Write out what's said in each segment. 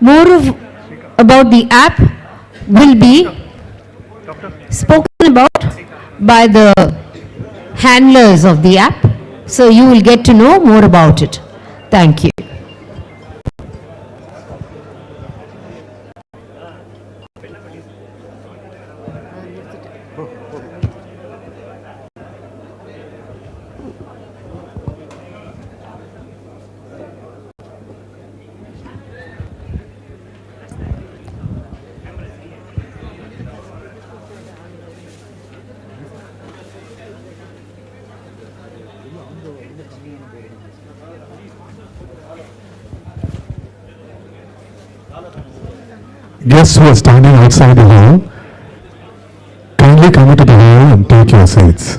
More about the app will be spoken about by the handlers of the app. So you will get to know more about it. Thank you. Guests who are standing outside the hall, kindly come into the hall and take your seats.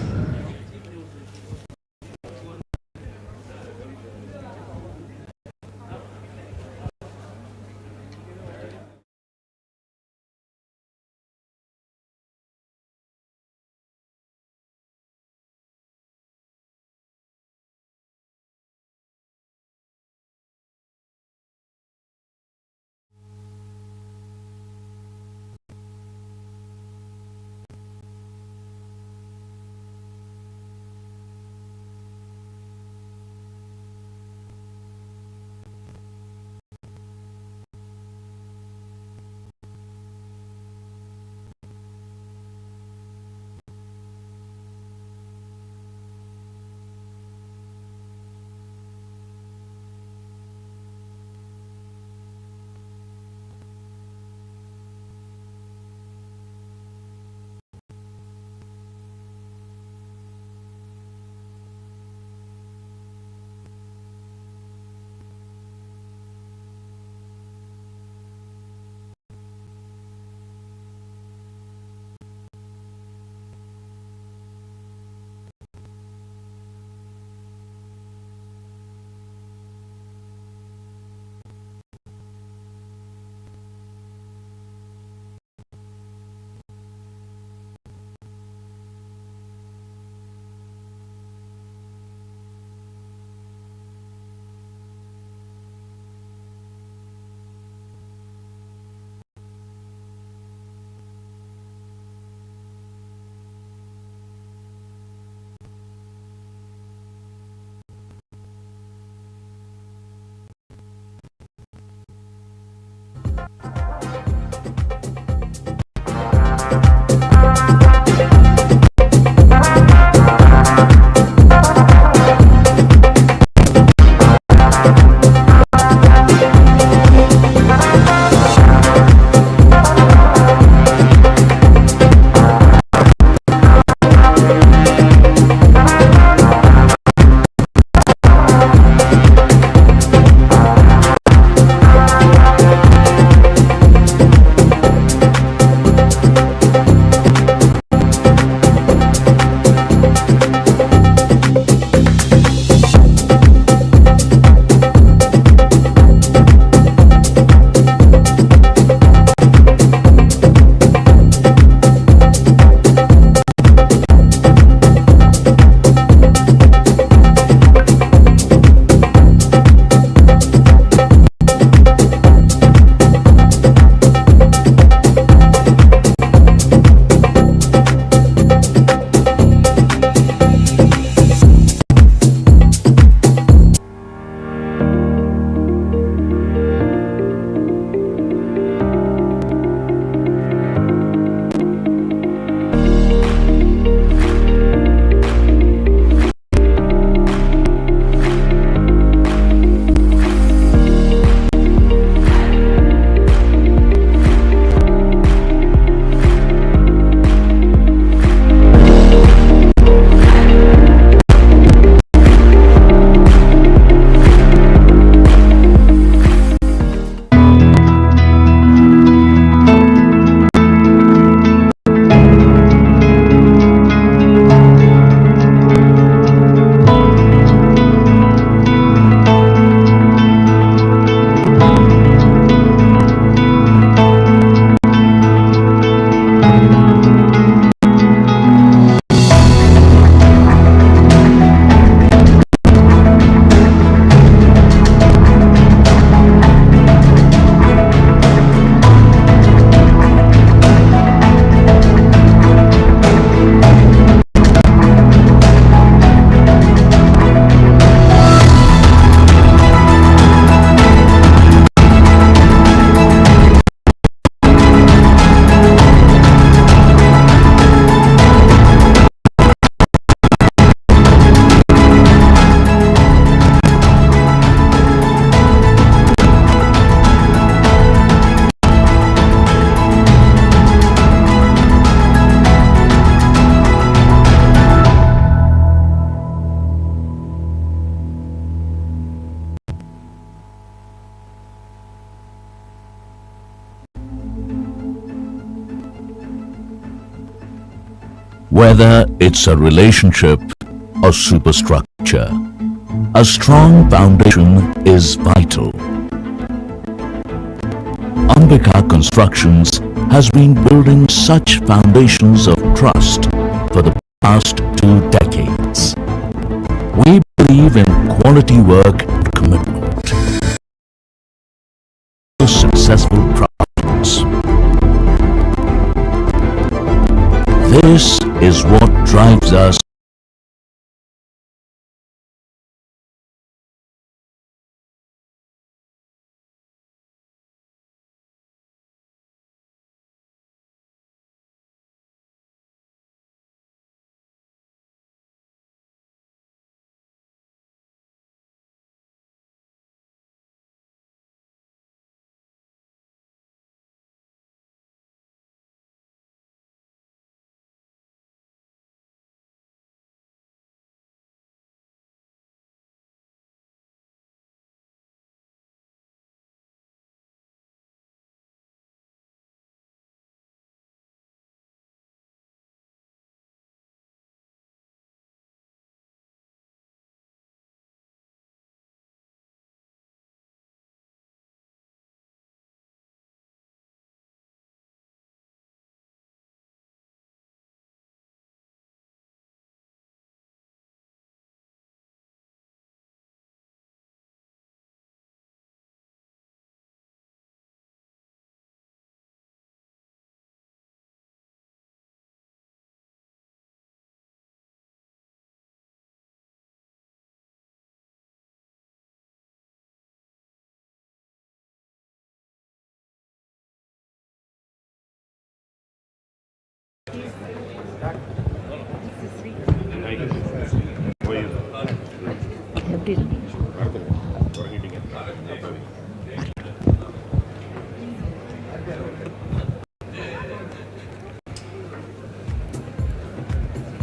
Whether it's a relationship or superstructure, a strong foundation is vital. Ambika Constructions has been building such foundations of trust for the past 2 decades. We believe in quality work and commitment to successful projects. This is what drives us.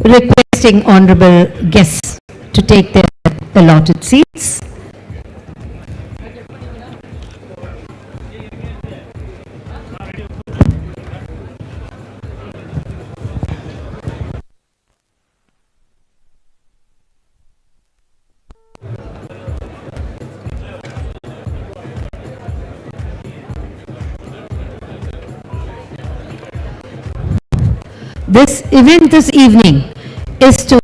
Requesting honorable guests to take their allotted seats. This event this evening is to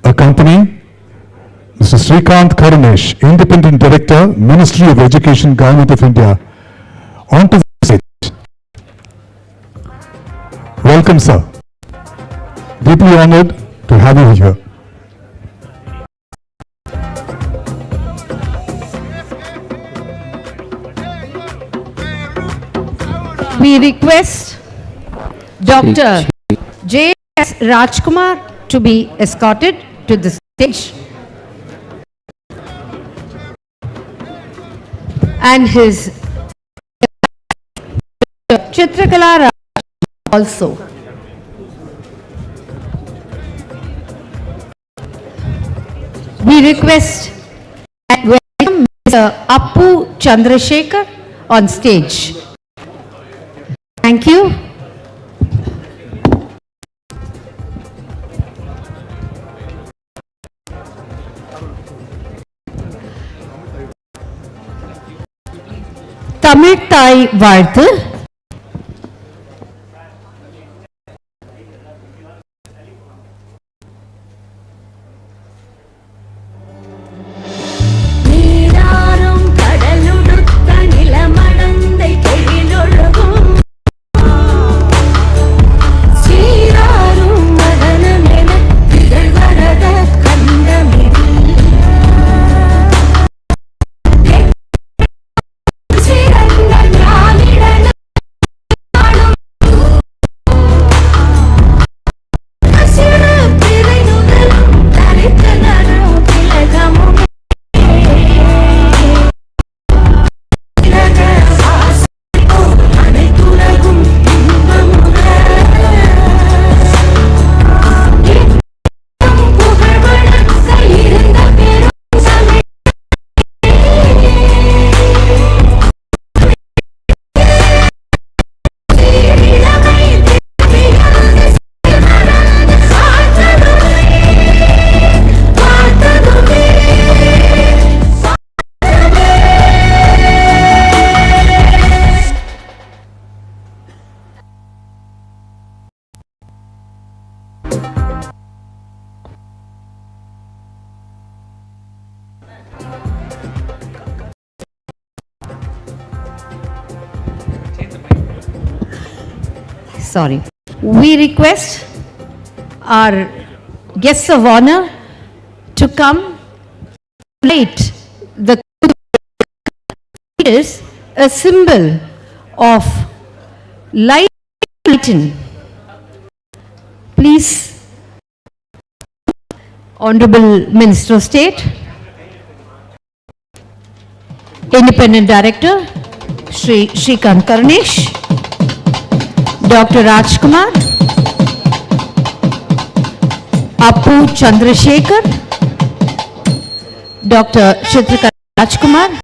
accompany Mr. Srikanth Karunesh, Independent Director, Ministry of Education, Government of India, onto the stage. Welcome, sir. Deeply honored to have you here. we request Dr. J.S. Rajkumar to be escorted to the stage, and his Chitrakala also. We request and welcome Mr. Appu Chandrasekhar on stage. Thank you. Tamil Thai வாழ்த்து. நீராறும் கடலுடுத்த நிலமடந்தை கெழிலொழுகும் சீராரும் மதனமென திகழ்வரத கண்டமில் சிறந்த ஞானிடன sorry. We request our guests of honor to come late. The is a symbol of lighten. Please, Honorable Minister of State, Independent Director, Shri Shrikant Karnish, Dr. Rajkumar, Appu Chandrasekhar, Dr. Chitrika Rajkumar,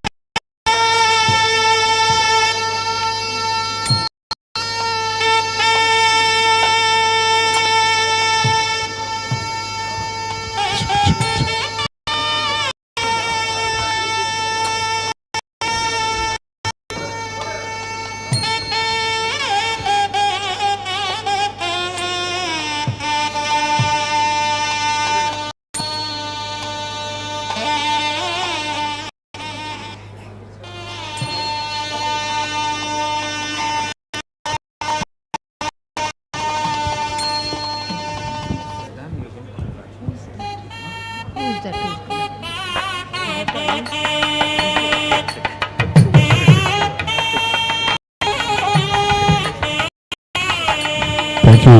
Thank you,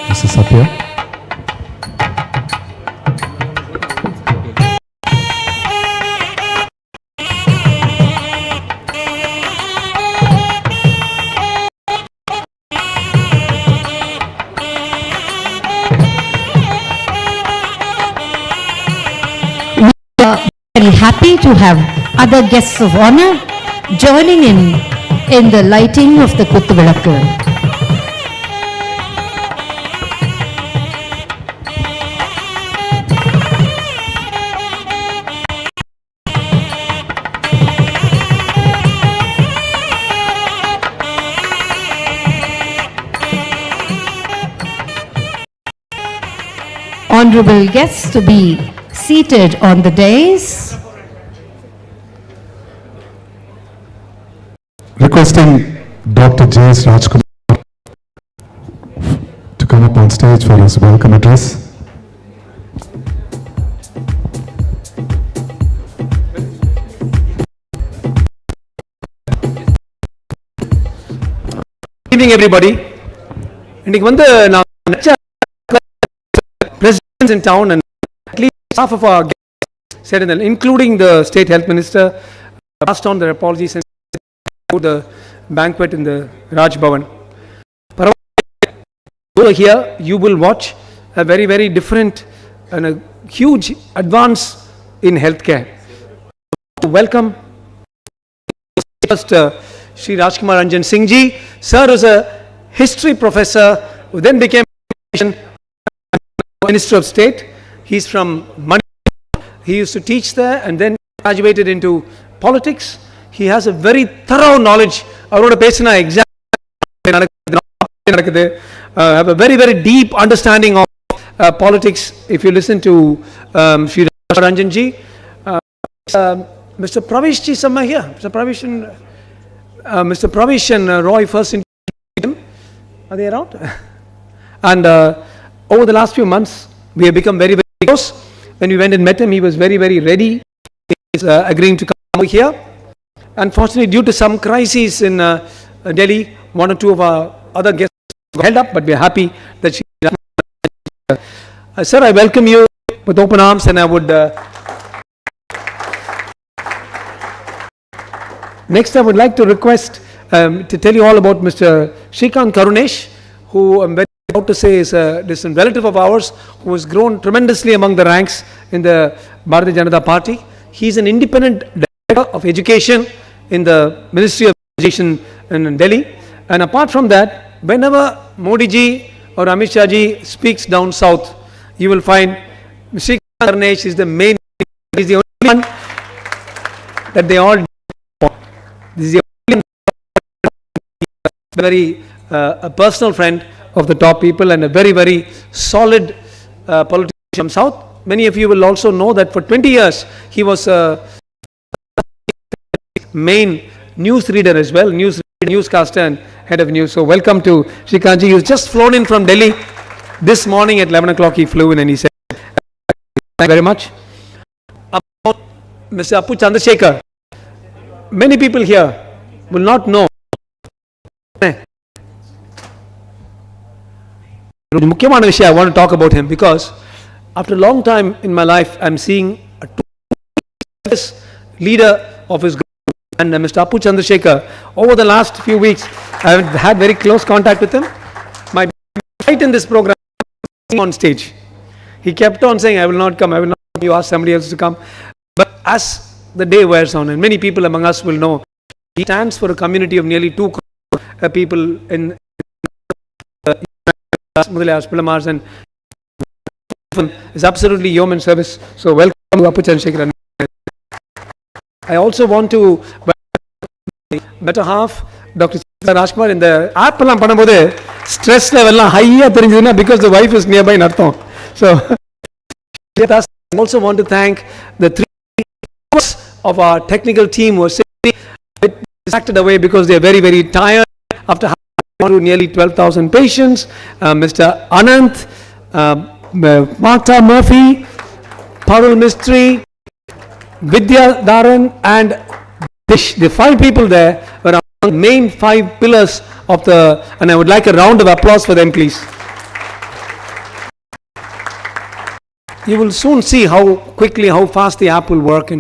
Mr. Satya. Very happy to have other guests of honor joining in the lighting of the Kuttuvilakku. Honorable guests to be seated on the dais. Requesting Dr. J.S. Rajkumar to come up on stage for his welcome address. Good evening, everybody. இன்னைக்கு வந்து நான் presidents in town and at least half of our guests said, including the state health minister, passed on their apologies and the banquet in the Raj Bhavan. Over here, you will watch a very, very different and a huge advance in healthcare. Welcome, first Shri Rajkumar Ranjan Singh ji. Sir was a history professor who then became Minister of State. He's from Manipur. He used to teach there and then graduated into politics. He has a very thorough knowledge. Avroda pesana exam have a very, very deep understanding of politics. If you listen to Shri Ranjan ji, Mr. Pravish ji somewhere here. Mr. Pravish and Roy first interviewed him. Are they around? And over the last few months, we have become very, very close. When we went and met him, he was very, very ready. He is agreeing to come over here. Unfortunately, due to some crises in Delhi, one or two of our other guests got held up, but we are happy that she. Sir, I welcome you with open arms, and I would. Next, I would like to request to tell you all about Mr. Shrikant Karnish, who I'm very proud to say is a distant relative of ours, who has grown tremendously among the ranks in the Bharatiya Janata Party. He is an independent director of education in the Ministry of Education in Delhi. And apart from that, whenever Modi ji or Amit Shah ji speaks down south, you will find Shrikant Karnish is the main, he is the only one that they all. This is the only very a personal friend of the top people and a very, very solid politician from South. Many of you will also know that for 20 years he was a main news reader as well, news newscaster and head of news. So welcome to Shrikantji. He was just flown in from Delhi. This morning at 11 o'clock he flew in and he said, thank you very much. About Mr. Appu Chandrasekhar. Many people here will not know. முக்கியமான விஷயம், I want to talk about him because after a long time in my life I'm seeing a leader of his group and Mr. Appu Chandrasekhar. Over the last few weeks I have had very close contact with him. My fight in this program on stage. He kept on saying, I will not come, I will not come. You ask somebody else to come. But as the day wears on, and many people among us will know, he stands for a community of nearly 2 crore people in Mudalayars, Pilamars, and is absolutely yeoman service. So welcome to Appu Chandrasekhar. I also want to better half, Dr. Rajkumar, in the app எல்லாம் பண்ணும்போது stress level எல்லாம் high தெரிஞ்சதுன்னா because the wife is nearby ன்னு அர்த்தம். So I also want to thank the 3 members of our technical team who are sitting a bit distracted away because they are very, very tired after to nearly 12,000 patients. Mr. Anant, Martha Murphy, Parul Mistry, Vidya Dharan and Dish. The 5 people there were among the main 5 pillars of the, and I would like a round of applause for them, please. You will soon see how quickly, how fast the app will work,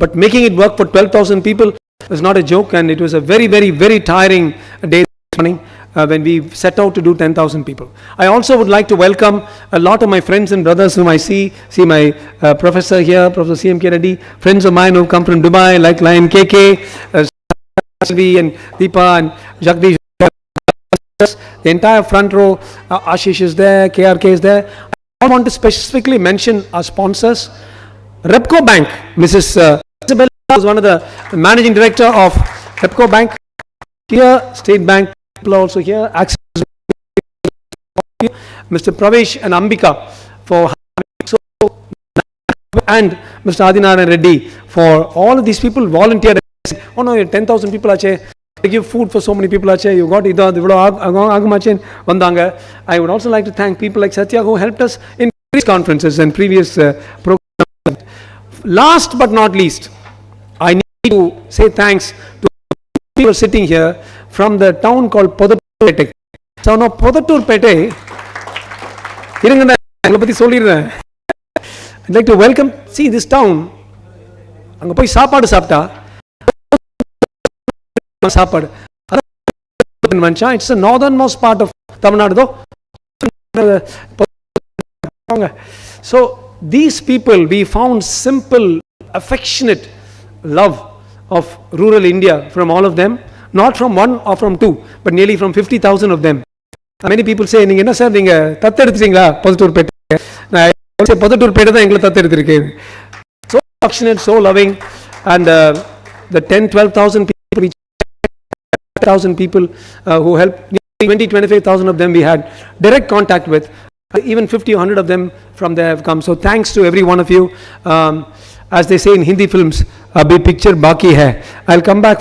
but making it work for 12,000 people was not a joke, and it was a very, very, very tiring day this morning when we set out to do 10,000 people. I also would like to welcome a lot of my friends and brothers whom I see my professor here, Professor C.M.K. Reddy, friends of mine who come from Dubai like Lion KK, Sylvie and Deepa and Jagdish. The entire front row, Ashish is there, KRK is there. I want to specifically mention our sponsors. Repco Bank, Mrs. Isabella was one of the managing director of Repco Bank. Here, State Bank people are also here. Access, Mr. Pravesh and Ambika for so, and Mr. Adinarayan Reddy for all of these people volunteered. Oh no, 10,000 people ache. They give food for so many people ache. You got ida agumachen vandanga. I would also like to thank people like Satya who helped us in previous conferences and previous programs. Last but not least, I need to say thanks to people sitting here from the town called Podatturpete. So now Podatturpete, I'd like to welcome, see this town, அங்க போய் சாப்பாடு சாப்பிட்டா சாப்பாடு it's the northernmost part of Tamil Nadu. So these people, we found simple, affectionate love of rural India from all of them, not from 1 or from 2, but nearly from 50,000 of them. Many people say, நீங்க என்ன sir நீங்க தத்து எடுத்துட்டீங்களா Podatturpete? நான் say Podatturpete தான் எங்களை தத்து எடுத்திருக்கேன். So affectionate, so loving, and the 10-12,000 people, 1,000 people who helped, 20-25,000 of them we had direct contact with. Even 50 or 100 of them from there have come. So thanks to every one of you. As they say in Hindi films, abhi picture baki hai. I'll come back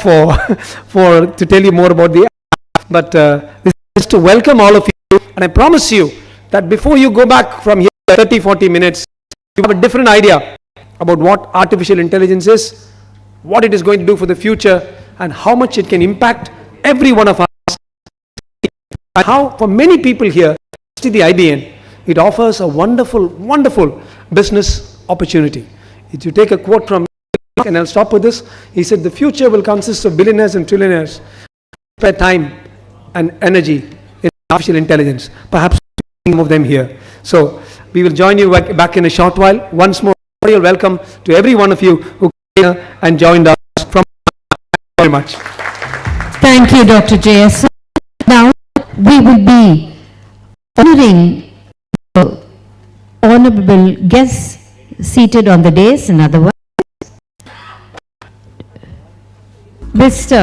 for to tell you more about the app. But this is to welcome all of you, and I promise you that before you go back from here 30-40 minutes, you have a different idea about what artificial intelligence is, what it is going to do for the future, and how much it can impact every one of us. And how for many people here, especially the IBN, it offers a wonderful, wonderful business opportunity. If you take a quote from, and I'll stop with this, he said, the future will consist of billionaires and trillionaires, spare time and energy in artificial intelligence. Perhaps some of them here. So we will join you back in a short while. Once more, cordial welcome to every one of you who came here and joined us from. Thank you very much. Thank you, Dr. J.S. Now we will be honoring the honorable guests seated on the dais, in other words. Mr.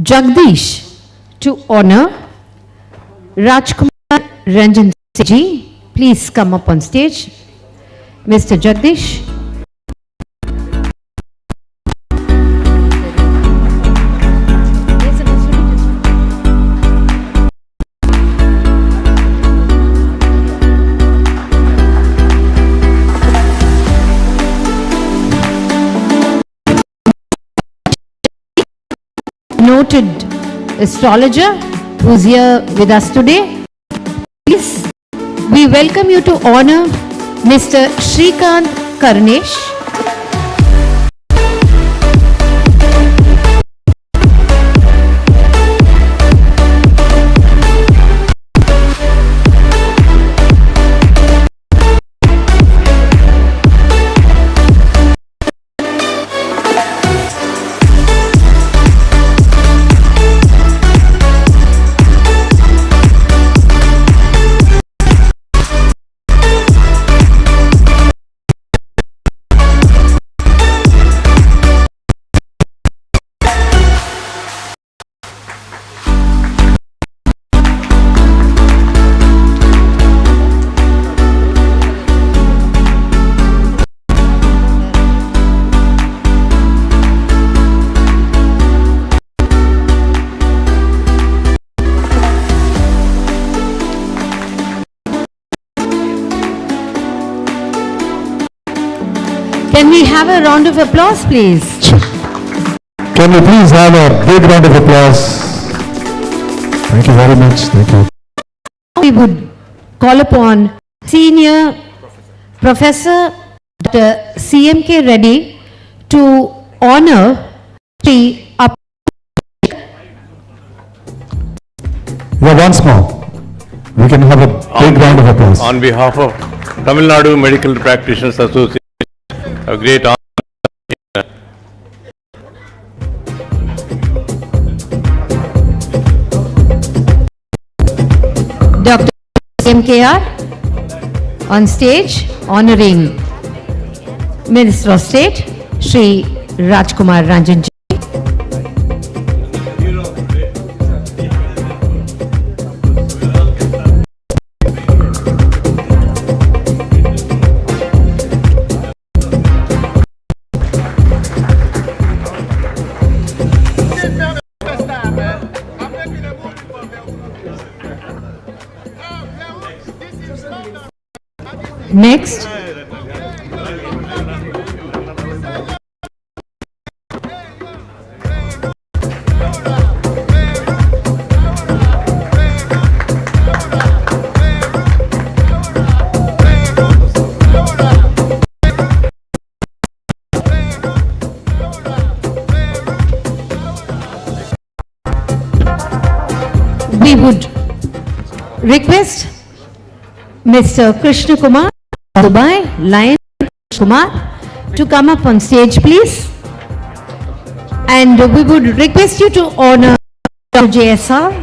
Jagdish, to honor Rajkumar Ranjan ji, please come up on stage. Mr. Jagdish. noted astrologer who's here with us today. Please, we welcome you to honor Mr. Shrikant Karunesh. Can we have a round of applause, please? Can we please have a big round of applause? Thank you very much. Thank you. We would call upon Senior Professor Dr. CMK Reddy to honor the Yeah, once more. We can have a big round of applause. On behalf of Tamil Nadu Medical Practitioners Association, a great honor. Dr. MKR on stage honoring Minister of State Shri Rajkumar Ranjanji. Next, we would request Mr. Krishna Kumar, Dubai, Lion Kumar, to come up on stage, please. And we would request you to honor Dr. JSR.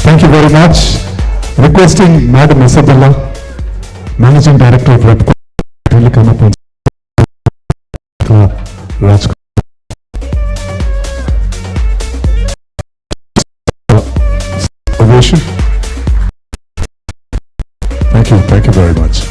Thank you very much. Requesting Madam Isabella, Managing Director of Valedictory, to come up on Rajkumar. Ovation. Thank you very much.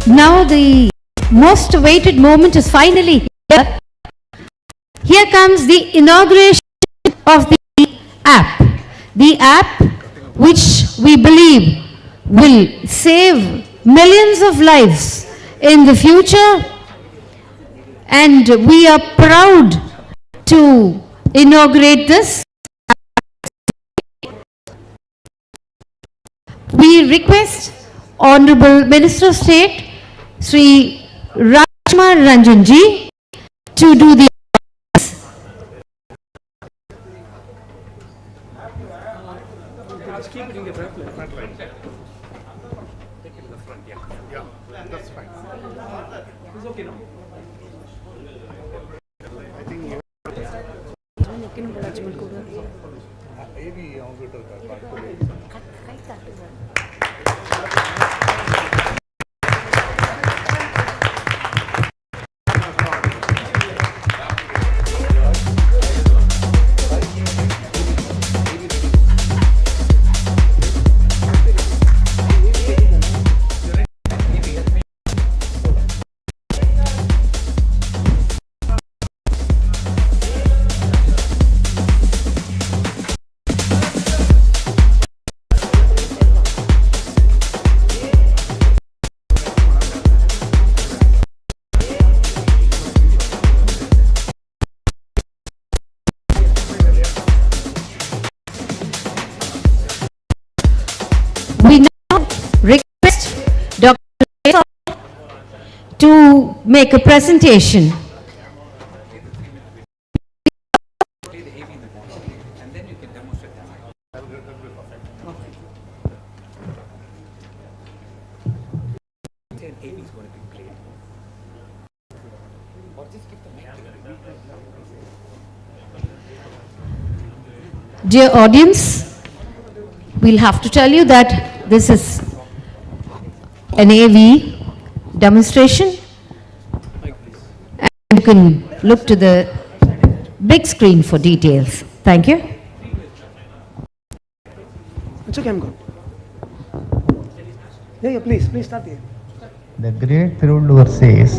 Now the most awaited moment is finally here. Here comes the inauguration of the app. The app which we believe will save millions of lives in the future, and we are proud to inaugurate this. We request Honorable Minister of State Sri Rajkumar Ranjanji to do the Just keep it in the front line. It's okay now. We now request Dr. to make a presentation. Dear audience, we'll have to tell you that this is an AV demonstration. And you can look to the big screen for details. Thank you. It's okay, I'm good. Yeah, please start here. The great Thiruvallur says,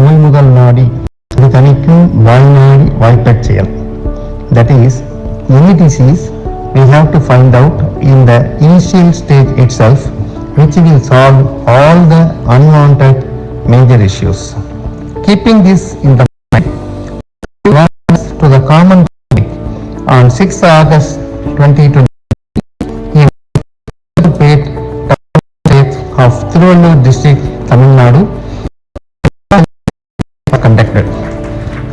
நோய் முதல் நாடி இது தணிக்கும் வாழ்நாடி வாய்ப்பச் செயல். That is, any disease we have to find out in the initial stage itself, which will solve all the unwanted major issues. Keeping this in the mind, to the common public on 6th August 2020, he paid of Thiruvallur district, Tamil Nadu, conducted.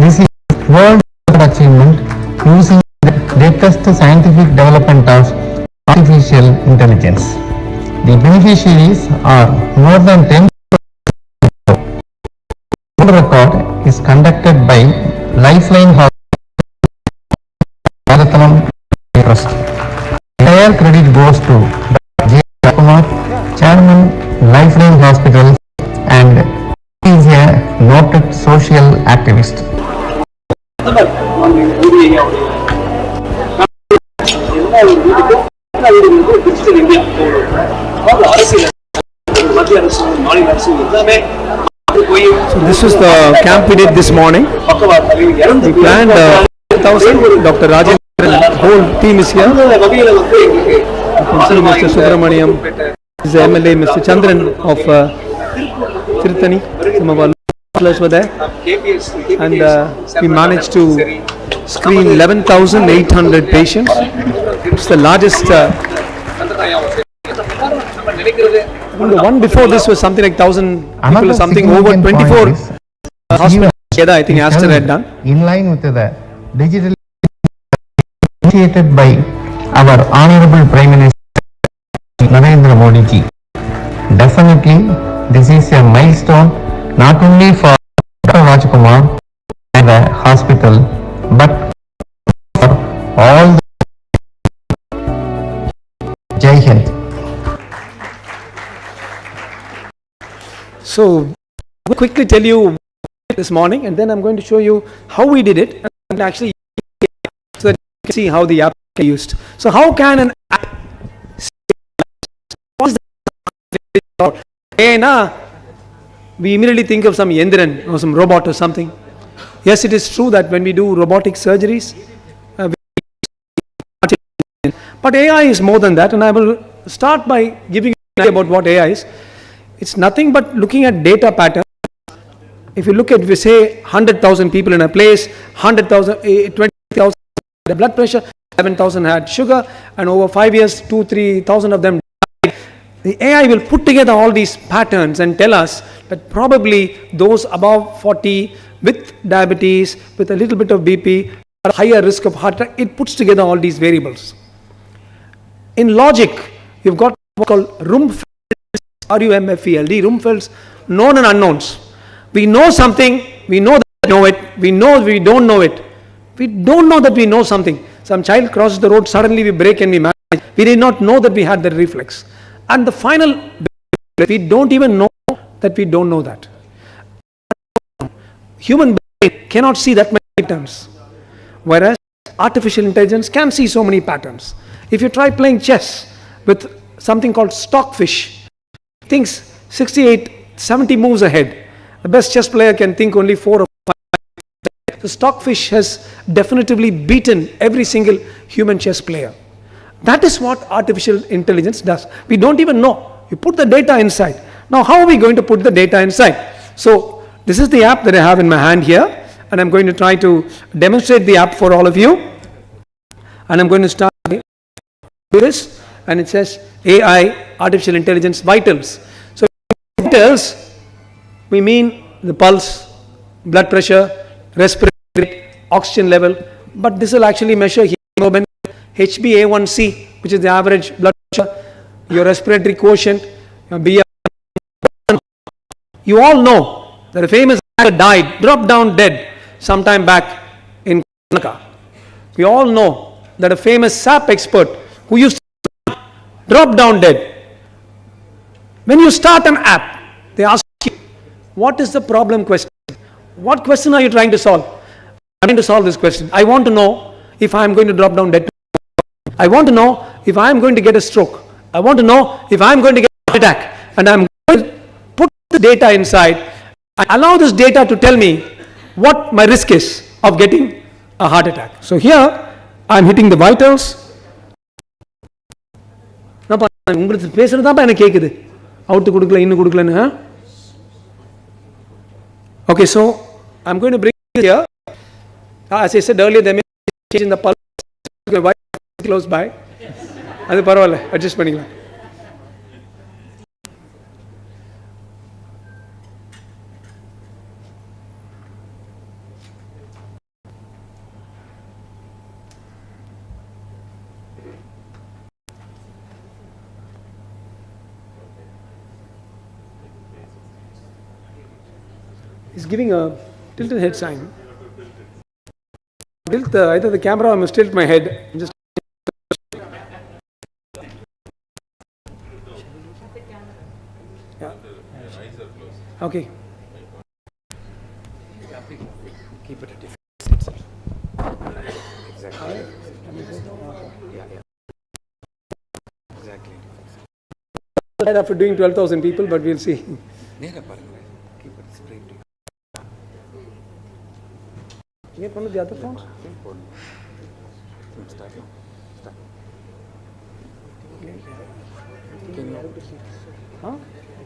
This is world achievement using the latest scientific development of artificial intelligence. The beneficiaries are more than 10. The record is conducted by Lifeline Hospital Trust. Entire credit goes to Dr. Rajkumar, Chairman, Lifeline Hospital, and he is a noted social activist. So this is the camp we did this morning. We planned 1,000. Dr. Rajkumar, whole team is here. You can see Mr. Subramaniam, is the MLA, Mr. Chandran of Tirthani. Some of our councillors were there. And we managed to screen 11,800 patients. It's the largest. The one before this was something like 1,000 people or something, over 24 hospitals together, I think Aster had done. In line with the digital initiated by our Honorable Prime Minister Narendra Modi ji. Definitely, this is a milestone not only for Dr. Rajkumar and the hospital, but for all the Jai Hind. So, I'll quickly tell you this morning, and then I'm going to show you how we did it, and actually so that you can see how the app is used. So, how can an app what's the we immediately think of some yendran or some robot or something. Yes, it is true that when we do robotic surgeries, but AI is more than that, and I will start by giving you an idea about what AI is. It's nothing but looking at data patterns. If you look at, we say 100,000 people in a place, 100,000, 20,000 had blood pressure, 7,000 had sugar, and over 5 years, 2,000-3,000 of them died. The AI will put together all these patterns and tell us that probably those above 40 with diabetes, with a little bit of BP, are at a higher risk of heart attack. It puts together all these variables. In logic, you've got what's called Rumfeld's, RUMFELD, Rumfeld's known and unknowns. We know something, we know that we know it, we know we don't know it. We don't know that we know something. Some child crosses the road, suddenly we brake and we manage. We did not know that we had that reflex. And the final, we don't even know that we don't know that. Human brain cannot see that many patterns, whereas artificial intelligence can see so many patterns. If you try playing chess with something called stockfish, it thinks 68, 70 moves ahead. The best chess player can think only 4 or 5. The stockfish has definitively beaten every single human chess player. That is what artificial intelligence does. We don't even know. You put the data inside. Now, how are we going to put the data inside? So, this is the app that I have in my hand here, and I'm going to try to demonstrate the app for all of you. And I'm going to start with this, and it says AI, Artificial Intelligence Vitals. So, vitals, we mean the pulse, blood pressure, respiratory rate, oxygen level, but this will actually measure hemoglobin, HbA1c, which is the average blood pressure, your respiratory quotient, your BR. You all know that a famous actor died, dropped down dead sometime back in Karnataka. We all know that a famous SAP expert who used to drop down dead. When you start an app, they ask you, what is the problem question? What question are you trying to solve? I'm trying to solve this question. I want to know if I'm going to drop down dead. I want to know if I'm going to get a stroke. I want to know if I'm going to get a heart attack. And I'm going to put the data inside and allow this data to tell me what my risk is of getting a heart attack. So here, I'm hitting the vitals. உங்களுக்கு பேசுறது தான் எனக்கு கேக்குது out கொடுக்கல இன்னும் கொடுக்கலன்னு. Okay, so I'm going to bring it here. As I said earlier, there may be change in the pulse. Close by. அது பரவாயில்ல, அட்ஜஸ்ட் பண்ணிக்கலாம். He's giving a tilted head sign. Tilt either the camera or I must tilt my head. Just yeah. Okay. Keep it at distance itself. Exactly. Yeah. Exactly. After doing 12,000 people, but we'll see. Keep it straight. Get one of the other phones. Start. Can you huh?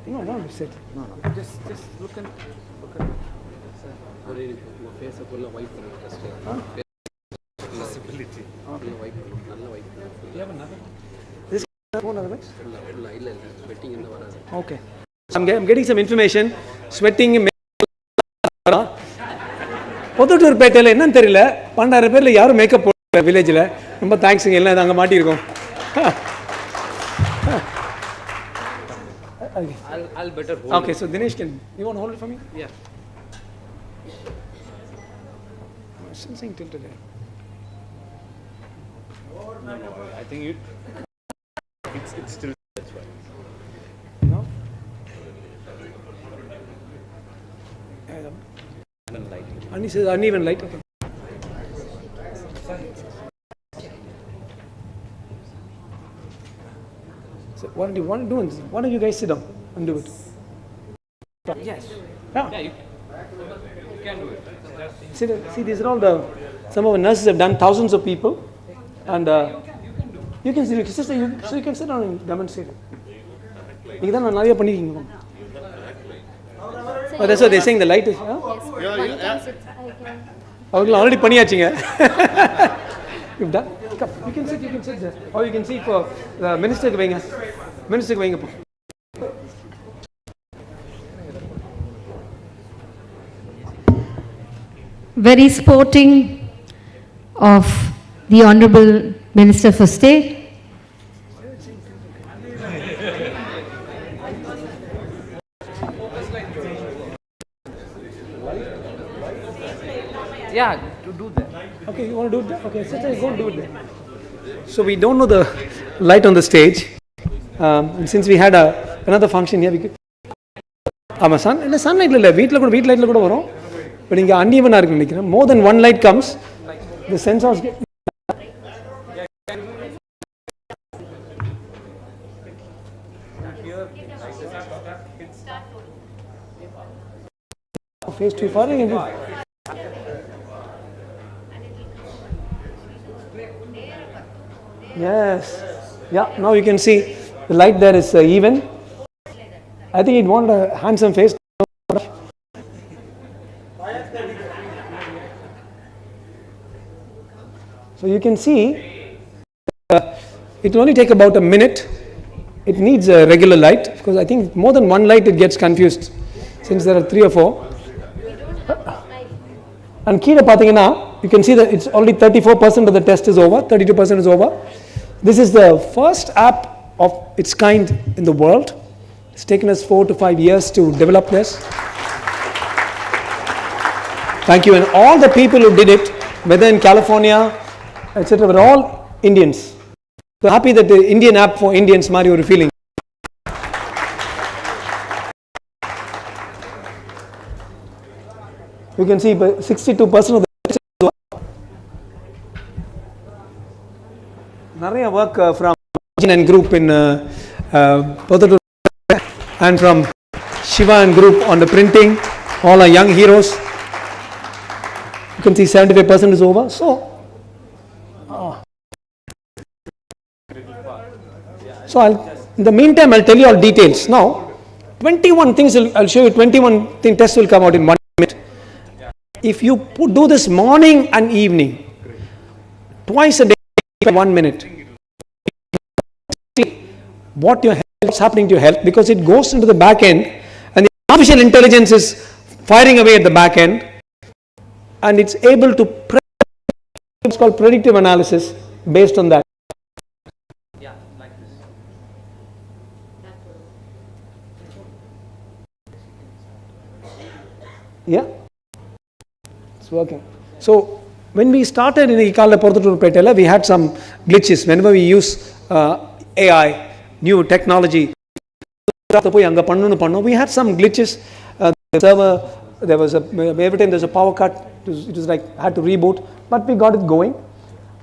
No, sit. No. Just look at. Your face is full of white. Visibility. White. You have another? This phone otherwise? Sweating in the water. Okay. I'm getting some information. Sweating in பொதுட்டூர்பேட்டையில் என்னன்னு தெரியல 12,000 பேர்ல யாரும் makeup போடல வில்லேஜில். ரொம்ப தேங்க்ஸுங்க, எல்லாம் அங்கே மாட்டியிருக்கோம். I'll better hold. Okay, so Dinesh, you want to hold it for me? Yeah. I'm sensing tilted there. No, I think it's still, that's why. No? Uneven lighting. Uneven light. Okay. So what do you want to do? Why don't you guys sit down and do it? Yes. Yeah. You can do it. See, these are all some of the nurses have done thousands of people, and you can sit down and demonstrate. You can நிறைய பண்ணிருக்கீங்க. Oh, that's what they're saying. The light is. Huh? Yes. அவர்கள் already பண்ணியாச்சுங்க. You've done. You can sit there. Or you can see for the minister வைங்க. Minister வைங்க போ. Very sporting of the Honorable Minister for State. Yeah, to do that. Okay, you want to do it? Okay, sister, go and do it then. So we don't know the light on the stage. And since we had another function here, we could. ஆமாம் இல்லை சன்லைட்டில் இல்லை வீட்டில் லைட்டில் கூட வரும் but இங்கே அன்ஈவனாக இருக்குன்னு நினைக்கிறேன். More than one light comes the sensors face too far. Yes, yeah, now you can see the light there is even. I think it wanted a handsome face. So you can see it will only take about a minute. It needs a regular light because I think more than one light it gets confused since there are 3 or 4. And கீழே பார்த்தீங்கன்னா you can see that it's already 34% of the test is over, 32% is over. This is the first app of its kind in the world. It's taken us 4 to 5 years to develop this. Thank you. And all the people who did it, whether in California, etc., were all Indians. So happy that the Indian app for Indians, Mario, are feeling. You can see 62% of the Naraya work from and group in and from Shiva and group on the printing, all are young heroes. You can see 75% is over. So, in the meantime, I'll tell you all details. Now, 21 things, I'll show you 21 tests will come out in 1 minute. If you do this morning and evening, twice a day, 1 minute, what's happening to your health, because it goes into the back end and the artificial intelligence is firing away at the back end and it's able to it's called predictive analysis based on that. Yeah, it's working. So when we started in Ikala, we had some glitches whenever we use AI, new technology. We had some glitches. The server, there was every time there's a power cut, it was like had to reboot, but we got it going.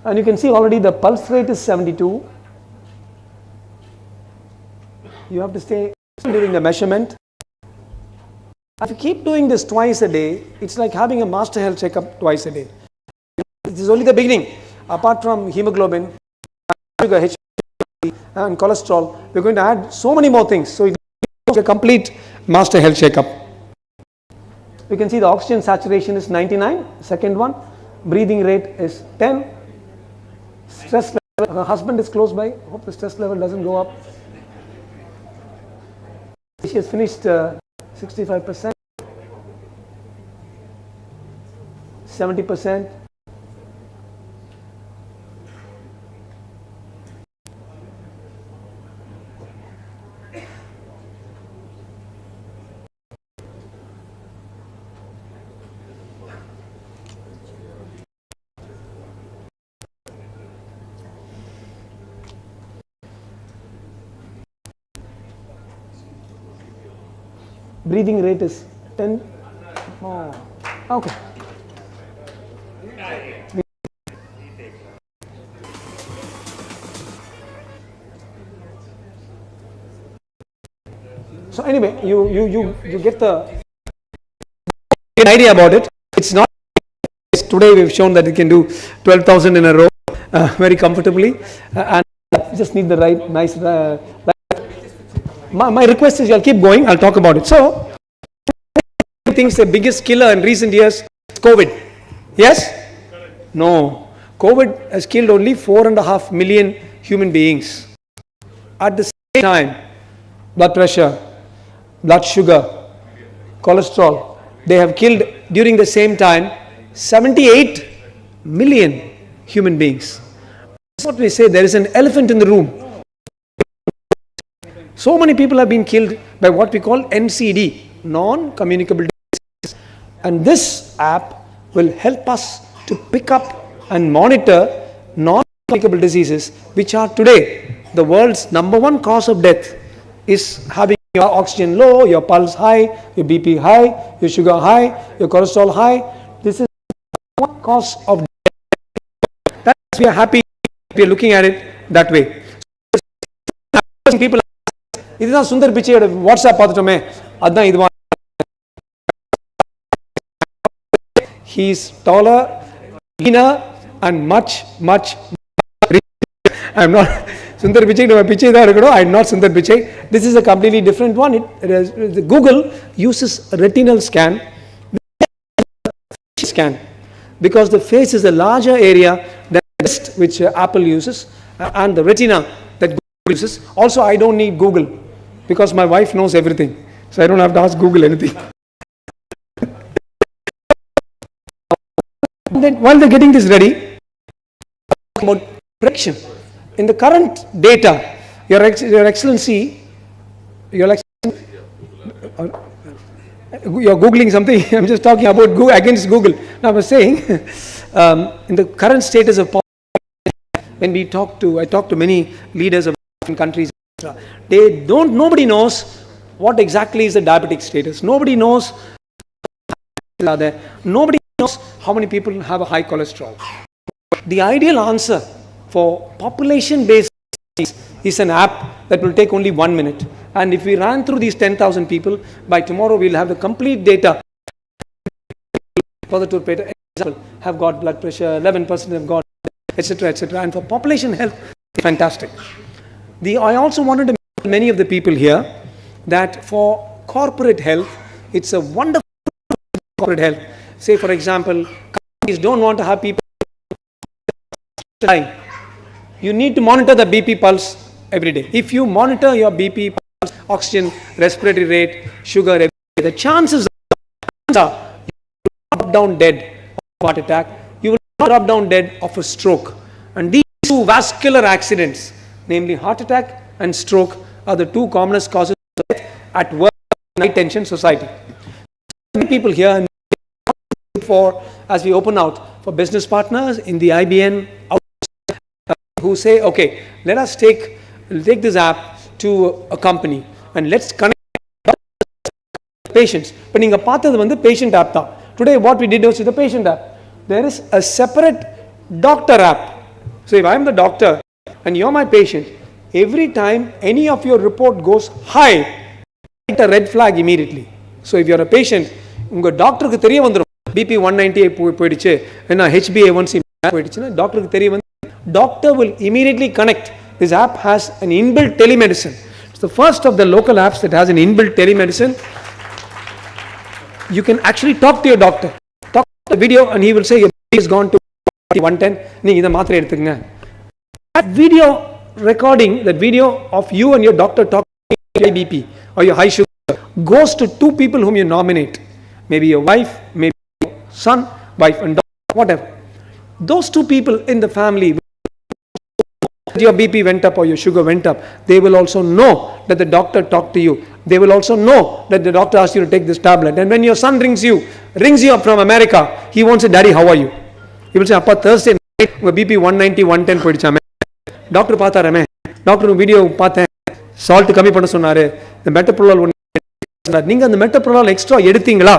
And you can see already the pulse rate is 72. You have to stay during the measurement. If you keep doing this twice a day, it's like having a master health checkup twice a day. This is only the beginning. Apart from hemoglobin, sugar, HbA1c, and cholesterol, we're going to add so many more things. So it's a complete master health checkup. You can see the oxygen saturation is 99, second one. Breathing rate is 10. Stress level, her husband is close by. Hope the stress level doesn't go up. She has finished 65%, 70%. Breathing rate is 10. Oh, okay. So anyway, you get the idea about it. It's not. Today we've shown that it can do 12,000 in a row very comfortably, and just need the right, nice. My request is you'll keep going, I'll talk about it. So, I think the biggest killer in recent years is COVID. Yes? No. COVID has killed only 4.5 million human beings. At the same time, blood pressure, blood sugar, cholesterol, they have killed during the same time 78 million human beings. That's what we say, there is an elephant in the room. So many people have been killed by what we call NCD, non-communicable diseases. And this app will help us to pick up and monitor non-communicable diseases, which are today the world's #1 cause of death is having your oxygen low, your pulse high, your BP high, your sugar high, your cholesterol high. This is one cause of death. That's we are happy we are looking at it that way. People, இதுதான் Sundar பிச்சையோட WhatsApp பார்த்துட்டோமே, அதுதான் இதுவா. He is taller, leaner and much richer. I am not Sundar Pichai, Pichai da irukkodum. I am not Sundar Pichai. This is a completely different one. Google uses retinal scan because the face is a larger area than the wrist, which Apple uses, and the retina that Google uses. Also, I don't need Google because my wife knows everything, so I don't have to ask Google anything. Then while they're getting this ready, about prediction. In the current data, Your Excellency, you're Googling something, I'm just talking about against Google. Now I was saying, in the current status of when I talk to many leaders of different countries, nobody knows what exactly is the diabetic status. Nobody knows Nobody knows how many people have a high cholesterol. The ideal answer for population-based is an app that will take only 1 minute. And if we ran through these 10,000 people, by tomorrow we'll have the complete data. For the example, have got blood pressure, 11% have got, etc., etc. And for population health, it's fantastic. I also wanted to mention many of the people here that for corporate health, it's a wonderful corporate health. Say, for example, companies don't want to have people die. You need to monitor the BP pulse every day. If you monitor your BP pulse, oxygen, respiratory rate, sugar, every day, the chances are you will drop down dead of heart attack, you will not drop down dead of a stroke. And these two vascular accidents, namely heart attack and stroke, are the two commonest causes of death at work in high tension society. Many people here, and as we open out for business partners in the IBN who say, okay, let us take this app to a company and let's connect patients. But you see the patient app. Today what we did was the patient app. There is a separate doctor app. So if I am the doctor and you're my patient, every time any of your report goes high, hit a red flag immediately. So if you're a patient, your doctor ku theriya vandrum BP 198 போயிடுச்சு, என்ன HbA1c போயிடுச்சுன்னா டாக்டருக்கு தெரிய வந்து doctor will immediately connect. This app has an inbuilt telemedicine. It's the first of the local apps that has an inbuilt telemedicine. You can actually talk to your doctor, talk to the video, and he will say your BP has gone to 110. நீங்க இத மாத்திரை எடுத்துக்கங்க. That video recording, that video of you and your doctor talking high BP or your high sugar goes to two people whom you nominate. Maybe your wife, maybe your son, wife and daughter, whatever. Those two people in the family, your BP went up or your sugar went up, they will also know that the doctor talked to you. They will also know that the doctor asked you to take this tablet. And when your son rings you up from America, he won't say, Daddy, how are you? He will say, Appa, Thursday night, BP 190, 110 போயிடுச்சாமே. Doctor பார்த்தாரமே, doctor video பார்த்தேன், salt கம்மி பண்ண சொன்னாரு, இந்த மெட்டப்ரோலால் நீங்க அந்த மெட்டப்ரோலால் எக்ஸ்ட்ரா எடுத்தீங்களா?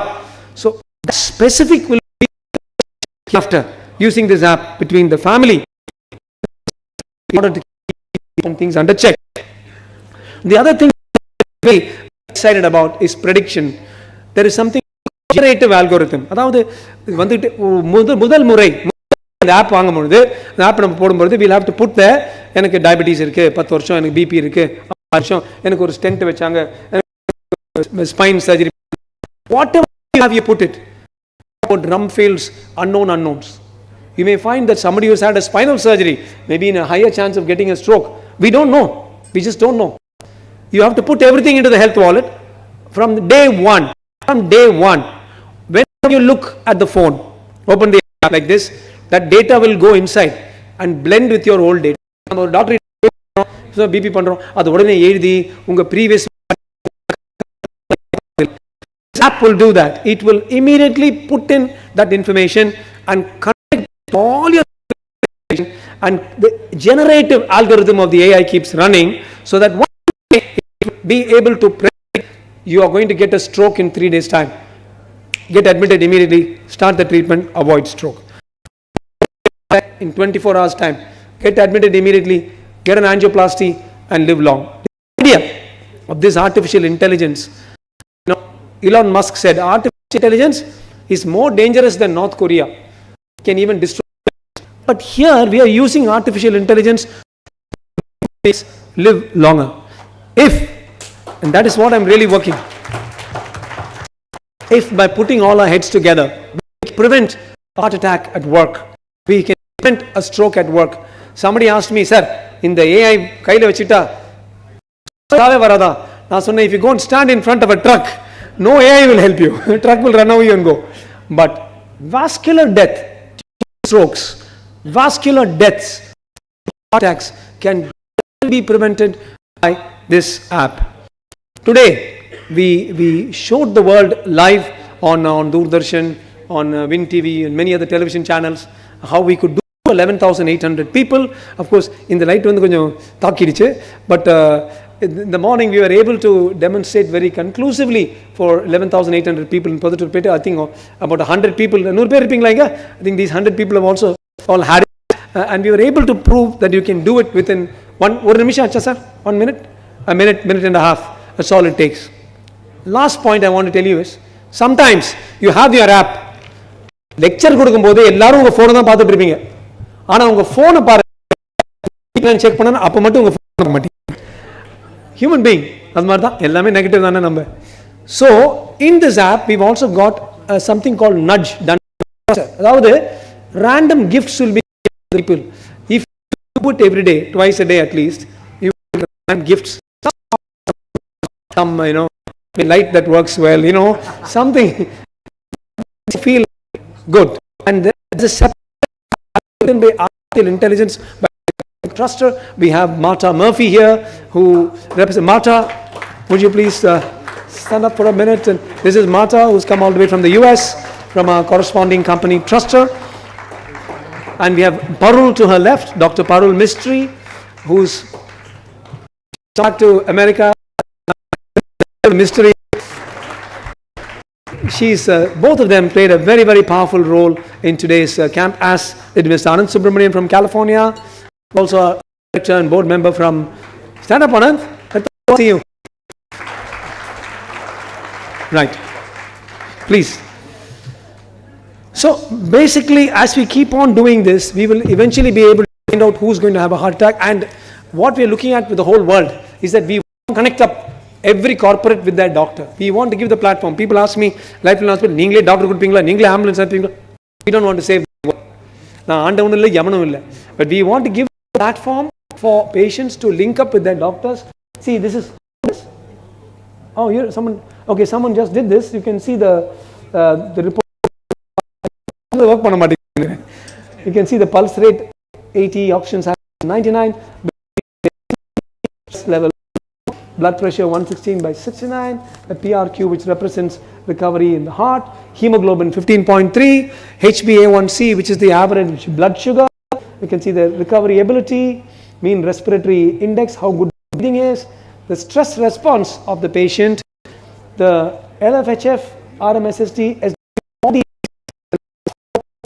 So that specific will be after using this app between the family in order to keep things under check. The other thing I'm very excited about is prediction. There is something generative algorithm. அதாவது வந்துட்டு முதல் முறை இந்த app வாங்கும்போது இந்த app நம்ம போடும்போது we'll have to put there, எனக்கு டயபெட்டிஸ் இருக்கு, 10 வருஷம் எனக்கு பிபி இருக்கு, 6 வருஷம் எனக்கு ஒரு ஸ்டென்ட் வச்சாங்க, spine surgery, whatever you have, you put it. About drum fields, unknowns. You may find that somebody who's had a spinal surgery may be in a higher chance of getting a stroke. We don't know. We just don't know. You have to put everything into the health wallet from day one. From day one. When you look at the phone, open the app like this, that data will go inside and blend with your old data. நம்ம ஒரு doctor BP பண்றோம், அது உடனே எழுதி உங்க previous app will do that. It will immediately put in that information and connect all your information, and the generative algorithm of the AI keeps running, so that one day it will be able to predict you are going to get a stroke in 3 days time. Get admitted immediately, start the treatment, avoid stroke. In 24 hours time, get admitted immediately, get an angioplasty and live long. The idea of this artificial intelligence, Elon Musk said artificial intelligence is more dangerous than North Korea. It can even destroy. But here we are using artificial intelligence to live longer. If, and that is what I'm really working, if by putting all our heads together, we prevent heart attack at work, we can prevent a stroke at work. Somebody asked me, sir, in the AI kaila vechita varada. Na sonna, if you go and stand in front of a truck, no AI will help you. The truck will run over you and go. But vascular death, strokes, vascular deaths, heart attacks can be prevented by this app. Today, we showed the world live on Doordarshan, on Win TV and many other television channels, how we could do 11,800 people. Of course, in the light வந்து கொஞ்சம் தாக்கிடுச்சு, but in the morning we were able to demonstrate very conclusively for 11,800 people in Puducherry. I think about 100 people, 100 பேர் இருப்பீங்களா இங்க? I think these 100 people have also all had it, and we were able to prove that you can do it within ஒரு நிமிஷம் ஆச்சா sir? 1 minute? A minute and a half. That's all it takes. Last point I want to tell you is, sometimes you have your app. Lecture கொடுக்கும்போது எல்லாரும் உங்க போனை தான் பார்த்துட்டு இருப்பீங்க. ஆனா உங்க போனை பாருங்க, செக் பண்ணா அப்ப மட்டும் உங்க போன் பார்க்க மாட்டீங்க. Human being, அது மாதிரி தான், எல்லாமே நெகட்டிவ் தானே நம்ம. So in this app we've also got something called nudge done. அதாவது random gifts will be given to people. If you put every day, twice a day at least, you will get gifts. Some, light that works well, something feel good. And there's a separate by artificial intelligence by Truster. We have Marta Murphy here, who represents. Marta, would you please stand up for a minute? And this is Marta, who's come all the way from the US, from our corresponding company Truster. And we have Parul to her left, Dr. Parul Mistry, who's back to America. Mystery. She's both of them played a very, very powerful role in today's camp, as did Mr. Anand Subramanian from California, also a director and board member from. Stand up, Anand. Let me see you. Right. Please. So basically, as we keep on doing this, we will eventually be able to find out who's going to have a heart attack. And what we are looking at with the whole world is that we connect up every corporate with their doctor. We want to give the platform. People ask me, Lifeline Hospital, நீங்களே doctor கொடுப்பீங்களா, நீங்களே ambulance அனுப்புவீங்களா? We don't want to save the world. நான் ஆண்டவனும் இல்லை, யமனும் இல்லை. But we want to give a platform for patients to link up with their doctors. See, this is. Oh, here someone. Okay, someone just did this. You can see the report. Work பண்ண மாட்டேங்குது. You can see the pulse rate 80, oxygen saturation 99, level. Blood pressure 116/69, the PRQ, which represents recovery in the heart, hemoglobin 15.3, HbA1c, which is the average blood sugar. You can see the recovery ability, mean respiratory index, how good breathing is, the stress response of the patient, the LFHF, RMSST, all these,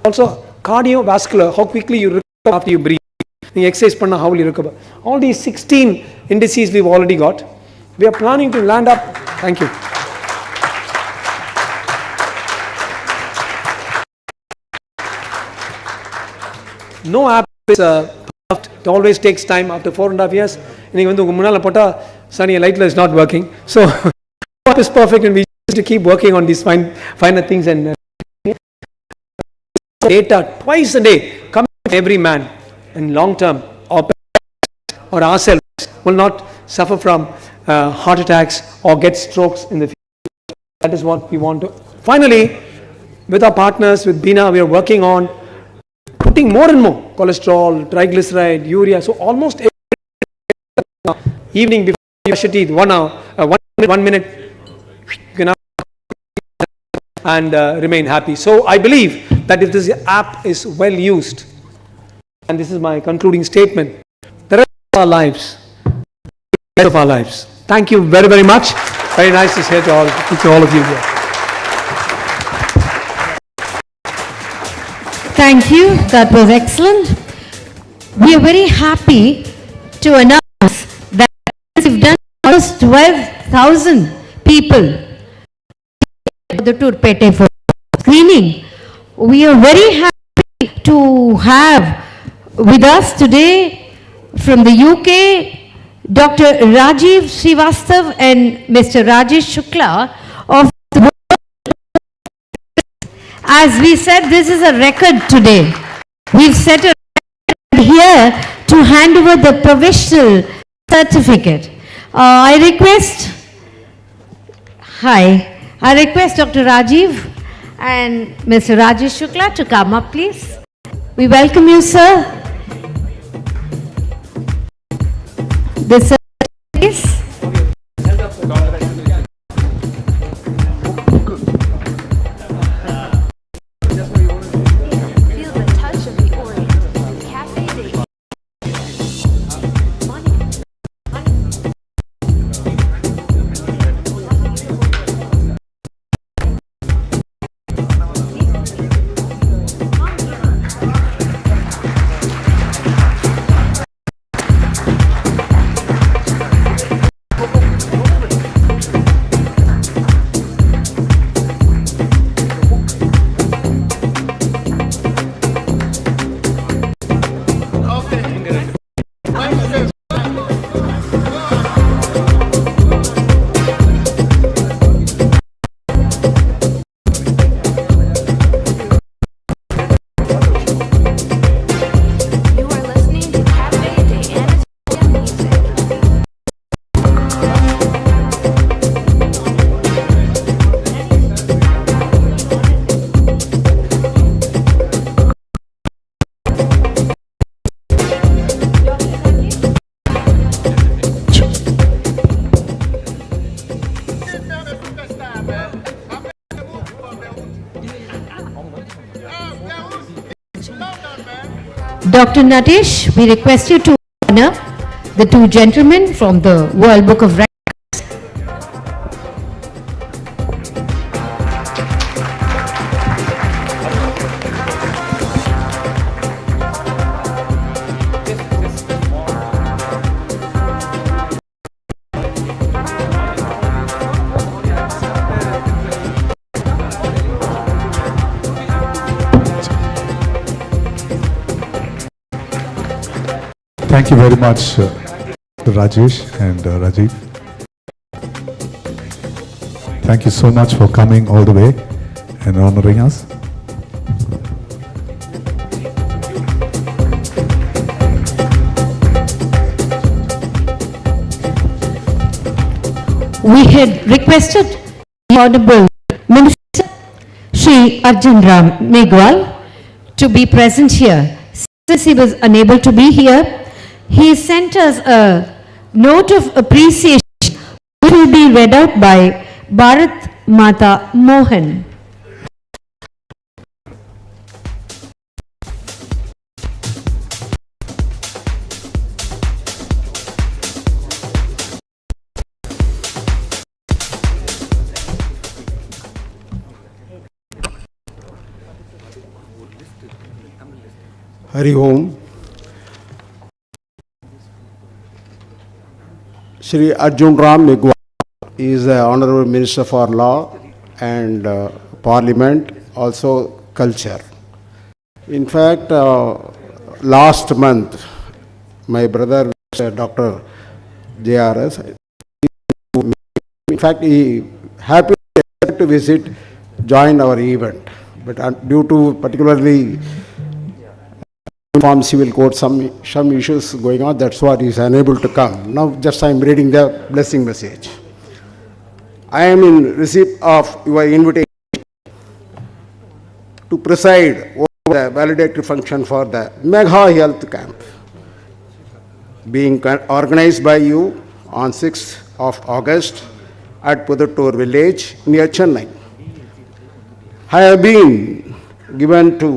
also cardiovascular, how quickly you recover after you breathe. You exercise panna, how will you recover? All these 16 indices we've already got. We are planning to land up. Thank you. No app is perfect. It always takes time. After 4.5 years, இன்னைக்கு வந்து உங்க முன்னால போட்டா sunny light is not working. So app is perfect, and we just to keep working on these finer things, and data twice a day coming from every man in long term, or ourselves will not suffer from heart attacks or get strokes in the future. That is what we want to. Finally, with our partners, with Bina, we are working on putting more and more cholesterol, triglyceride, urea. So almost every evening before you brush your teeth, 1 hour, 1 minute, you can have and remain happy. So I believe that if this app is well used, and this is my concluding statement, the rest of our lives, Thank you very, very much. Very nice to say to all of you here. Thank you. That was excellent. We are very happy to announce that we've done almost 12,000 people the Turpete for screening. We are very happy to have with us today from the UK Dr. Rajiv Srivastav and Mr. Rajesh Shukla of the world. As we said, this is a record today. We've set a record here to hand over the provisional certificate. I request Dr. Rajiv and Mr. Rajesh Shukla to come up, please. We welcome you, sir. The certificate, please. Feel the touch of the Orient. Cafe Day. You are listening to Cafe Day Anatolia Music. Dr. Natish, we request you to honor the two gentlemen from the World Book of Records. Thank you very much, Rajesh and Rajiv. Thank you so much for coming all the way and honoring us. We had requested the Honorable Minister Shri Arjun Ram Megwal to be present here. Since he was unable to be here, he sent us a note of appreciation which will be read out by Bharat Mata Mohan. Hari Om. Shri Arjun Ram Megwal is the Honorable Minister for Law and Parliament, also Culture. In fact, last month, my brother, Dr. JRS, in fact, he happy to visit, join our event, but due to particularly Uniform Civil Code, some issues going on, that's why he is unable to come. Now just I am reading the blessing message. I am in receipt of your invitation to preside over the valedictory function for the mega health camp being organized by you on 6th of August at Puduttur village near Chennai. I have been given to,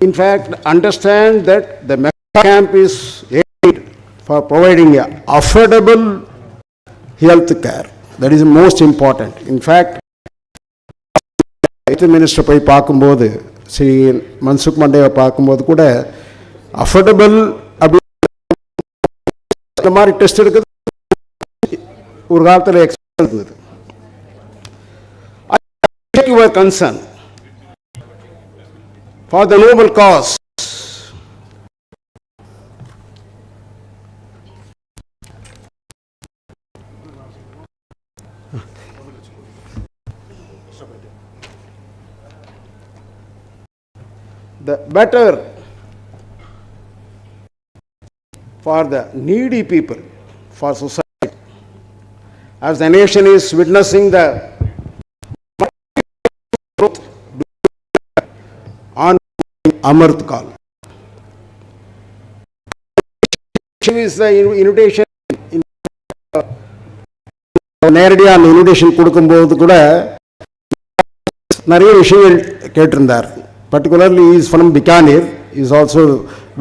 in fact, understand that the mega camp is aimed for providing a affordable health care. That is most important. In fact, health minister போய் பார்க்கும்போது ஸ்ரீ மன்சுக் மண்டேவை பார்க்கும்போது கூட affordable அப்படி இந்த மாதிரி test எடுக்கிறது ஒரு காலத்தில் எக்ஸ்பெக்ட் இருந்தது. I take your concern for the noble cause. The better for the needy people, for society. As the nation is witnessing the growth on Amrit Kal. Is the invitation நேரடியாக invitation கொடுக்கும்போது கூட நிறைய விஷயங்கள் கேட்டிருந்தார். Particularly he is from Bikaner, he is also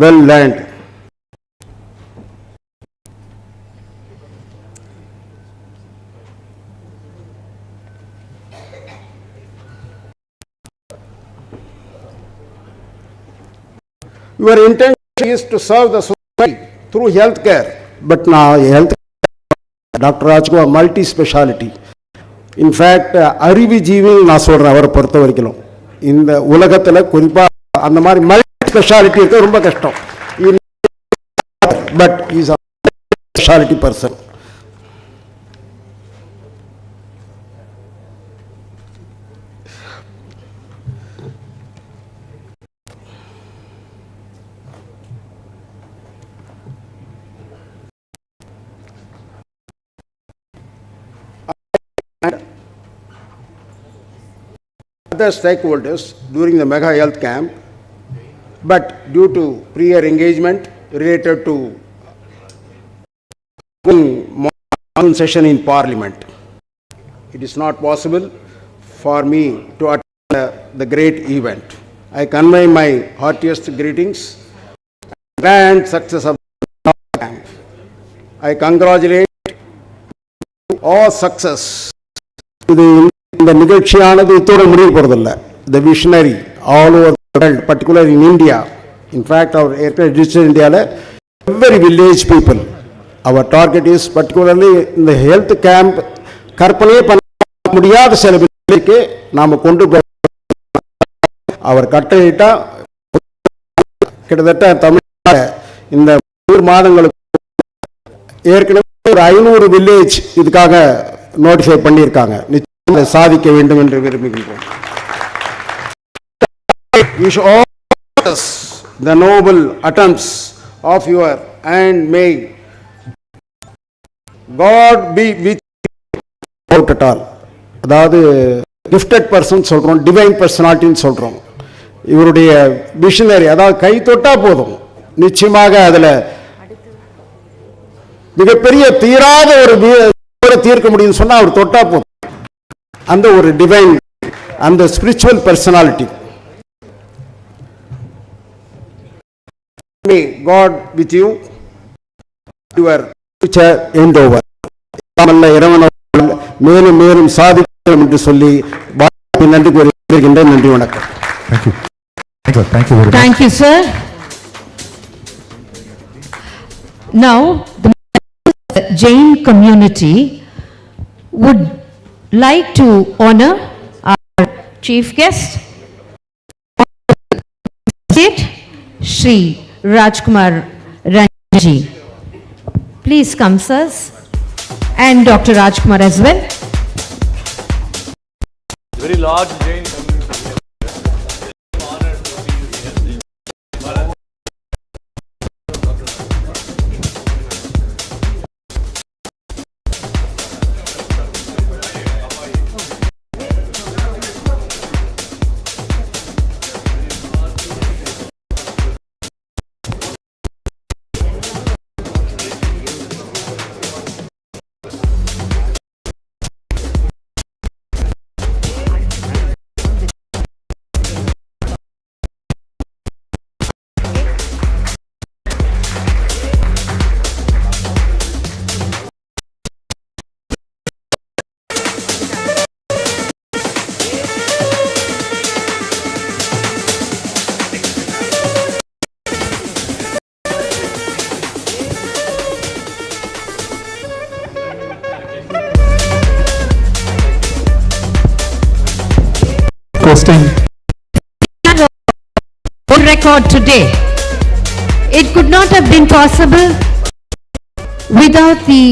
well learned. Your intention is to serve the society through health care, but now health Dr. Rajkumar multi-speciality. In fact, அறிவு ஜீவின்னு நான் சொல்கிறேன் அவரை பொறுத்த வரைக்கும். இந்த உலகத்தில் குறிப்பாக அந்த மாதிரி மல்டி ஸ்பெஷாலிட்டி இருக்க ரொம்ப கஷ்டம். But is a speciality person. Other stakeholders during the mega health camp, but due to prior engagement related to monsoon session in Parliament, it is not possible for me to attend the great event. I convey my heartiest greetings and grand success of the camp. I congratulate all success to the இந்த நிகழ்ச்சியானது இத்தோடு முடிவு போறதில்ல. The visionary all over the world, particularly in India. In fact, our digital India, every village people. Our target is particularly in the health camp. கற்பனையே பண்ண முடியாத சில பேருக்கு நாம கொண்டு போய் அவர் கட்டளையிட்டா கிட்டத்தட்ட தமிழ்நாடு இந்த 3 மாதங்களுக்கு ஏற்கனவே ஒரு 500 வில்லேஜ் இதுக்காக நோட்டிஃபை பண்ணியிருக்காங்க. சாதிக்க வேண்டும் என்று விரும்புகின்றோம். You should all the noble attempts of your and may God be with you at all. அதாவது gifted person சொல்றோம், divine personality சொல்றோம். இவருடைய விஷனரி, அதாவது கை தொட்டா போதும் நிச்சயமாக அதுல மிகப்பெரிய தீராத ஒரு தீர்க்க முடியும் சொன்னா அவர் தொட்டா போதும். அந்த ஒரு டிவைன் அந்த spiritual personality. May God with you, your future endeavor. மேலும் மேலும் சாதிக்கும் என்று சொல்லி நன்றி கூறுகின்றேன். நன்றி, வணக்கம். Thank you very much. Thank you, sir. Now, the Jain community would like to honor our chief guest, Shri Rajkumar Ranji. Please come, sirs, and Dr. Rajkumar as well. Very large Jain community. requesting World record today. It could not have been possible without the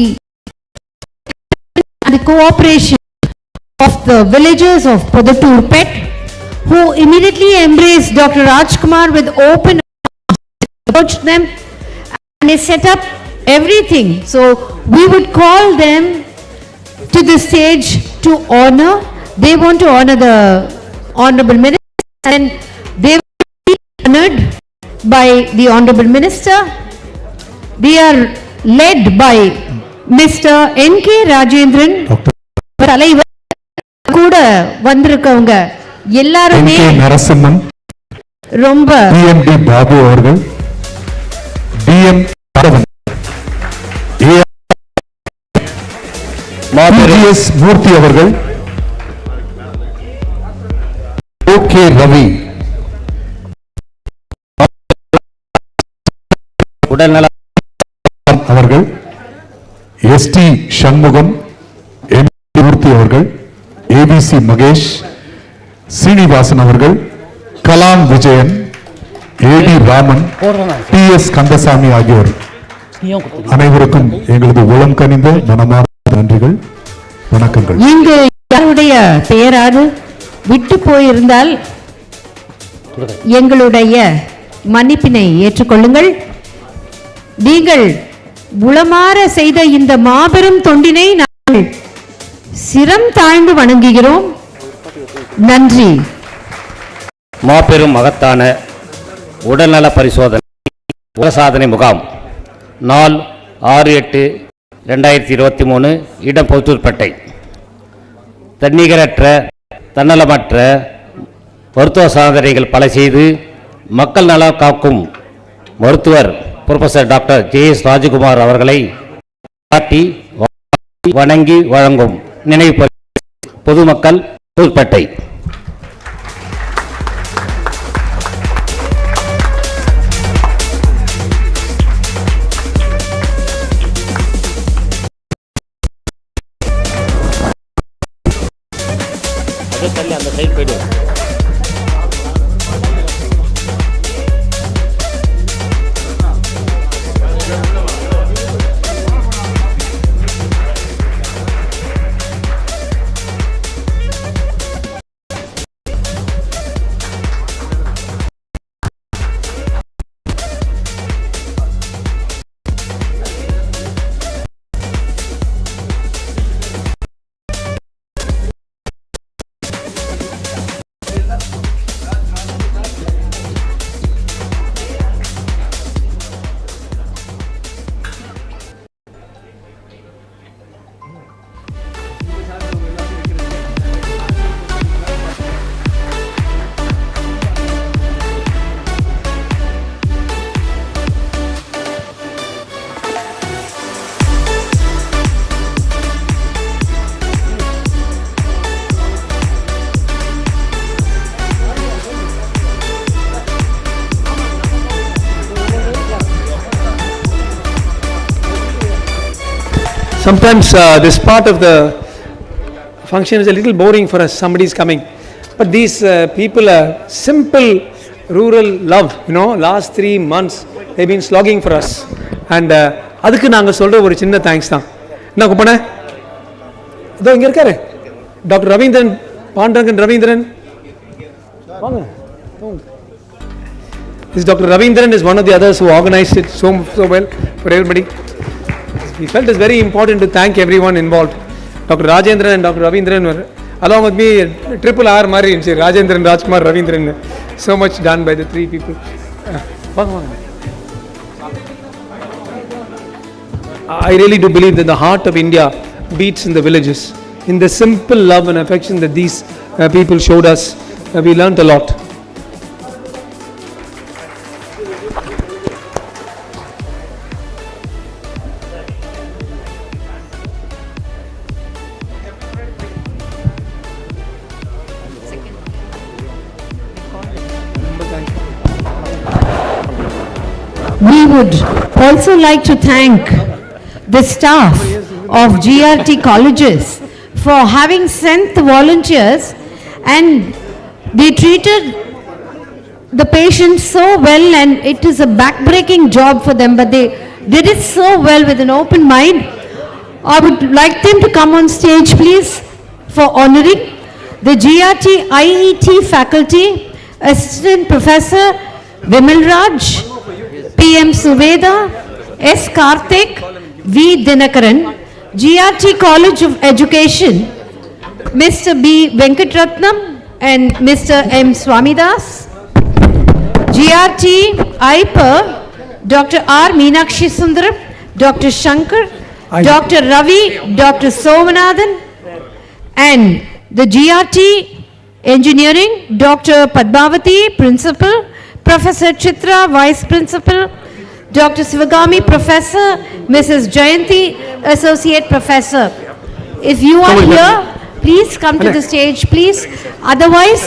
cooperation of the villagers of Podatur Pet, who immediately embraced Dr. Rajkumar with open arms, approached them and they set up everything. So we would call them to the stage to honor. They want to honor the Honorable Minister and they will be honored by the Honorable Minister. They are led by Mr. N.K. Rajendran. தலைவர் கூட வந்திருக்கவங்க எல்லாருமே N.K. Narasimhan, ரொம்ப DMD Babu அவர்கள், DM Raghavan, PGS மூர்த்தி அவர்கள், OK Ravi, உடல்நல அவர்கள், ST Shanmugam, M மூர்த்தி அவர்கள், ABC Mahesh, Srinivasan அவர்கள், கலாம் விஜயன், AD ராமன், TS கந்தசாமி ஆகியோர் அனைவருக்கும் எங்களது உளம் கனிந்த மனமார்ந்த நன்றிகள், வணக்கங்கள். இங்கு யாருடைய பெயராது விட்டு போயிருந்தால் எங்களுடைய மன்னிப்பினை ஏற்றுக்கொள்ளுங்கள். நீங்கள் உளமாற செய்த இந்த மாபெரும் தொண்டினை நாங்கள் சிரம் தாழ்ந்து வணங்குகிறோம். நன்றி. மாபெரும் மகத்தான உடல்நல பரிசோதனை உலக சாதனை முகாம் நாள் 6/8/2023 இடம் பொதுப்பேட்டை. தன்னிகரற்ற தன்னலமற்ற மருத்துவ சாதனைகள் பல செய்து மக்கள் நலம் காக்கும் மருத்துவர் புரொஃபசர் டாக்டர் JS ராஜகுமார் அவர்களை பாராட்டி வணங்கி வழங்கும் நினைவு பொதுமக்கள் புதுப்பேட்டை. அந்த சைடு போயிடுவோம். Sometimes this part of the function is a little boring for us, somebody is coming. But these people are simple rural love, last 3 months they've been slogging for us. And அதுக்கு நாங்கள் சொல்கிற ஒரு சின்ன thanks தான். என்ன கூப்பிட இதோ இங்கே இருக்காரு டாக்டர் ரவீந்திரன், பாண்டரங்கன் ரவீந்திரன் வாங்க. This Dr. Ravindran is one of the others who organized it so well for everybody. We felt it's very important to thank everyone involved. Dr. Rajendran and Dr. Ravindran were along with me, triple R Mari, Rajendran, Rajkumar, Ravindran. So much done by the 3 people. I really do believe that the heart of India beats in the villages. In the simple love and affection that these people showed us, we learnt a lot. We would also like to thank the staff of GRT colleges for having sent the volunteers and They treated the patients so well, and it is a back-breaking job for them, but they did it so well with an open mind. I would like them to come on stage, please, for honoring the GRT IET faculty, Assistant Professor Vimal Raj, PM Suveda, S. Karthik, V. Dinakaran, GRT College of Education, Mr. B. Venkatratnam and Mr. M. Swamidas, GRT IPA, Dr. R. Meenakshi Sundaram, Dr. Shankar, Dr. Ravi, Dr. Somanathan, and the GRT Engineering, Dr. Padmavati, Principal, Professor Chitra, Vice Principal, Dr. Sivagami, Professor, Mrs. Jayanti, Associate Professor. If you are here, please come to the stage, please. Otherwise,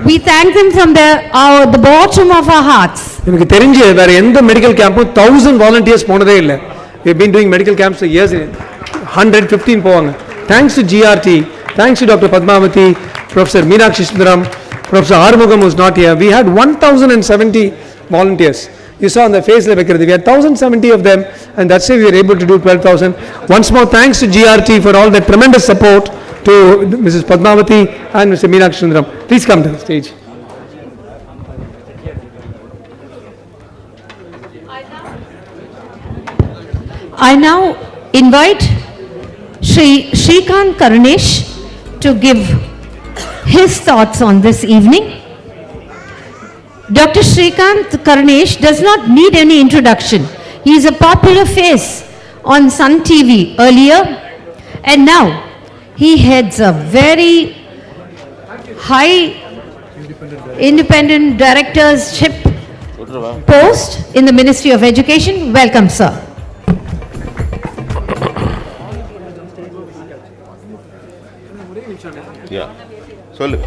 we thank them from the bottom of our hearts. எனக்கு தெரிஞ்சு வேற எந்த medical கேம்பும் 1000 volunteers போனதே இல்லை. We have been doing medical camps for years. 115 போவாங்க. Thanks to GRT, thanks to Dr. Padmavati, Professor Meenakshi Sundaram, Professor Armugam was not here. We had 1070 volunteers. You saw on the face வைக்கிறது. We had 1070 of them, and that's why we were able to do 12,000. Once more, thanks to GRT for all the tremendous support to Mrs. Padmavati and Mr. Meenakshi Sundaram. Please come to the stage. I now invite Shri Shrikant Karunesh to give his thoughts on this evening. Dr. Shrikant Karunesh does not need any introduction. He is a popular face on Sun TV earlier, and now he heads a very high independent directorship post in the Ministry of Education. Welcome, sir. Yeah. சொல்லு.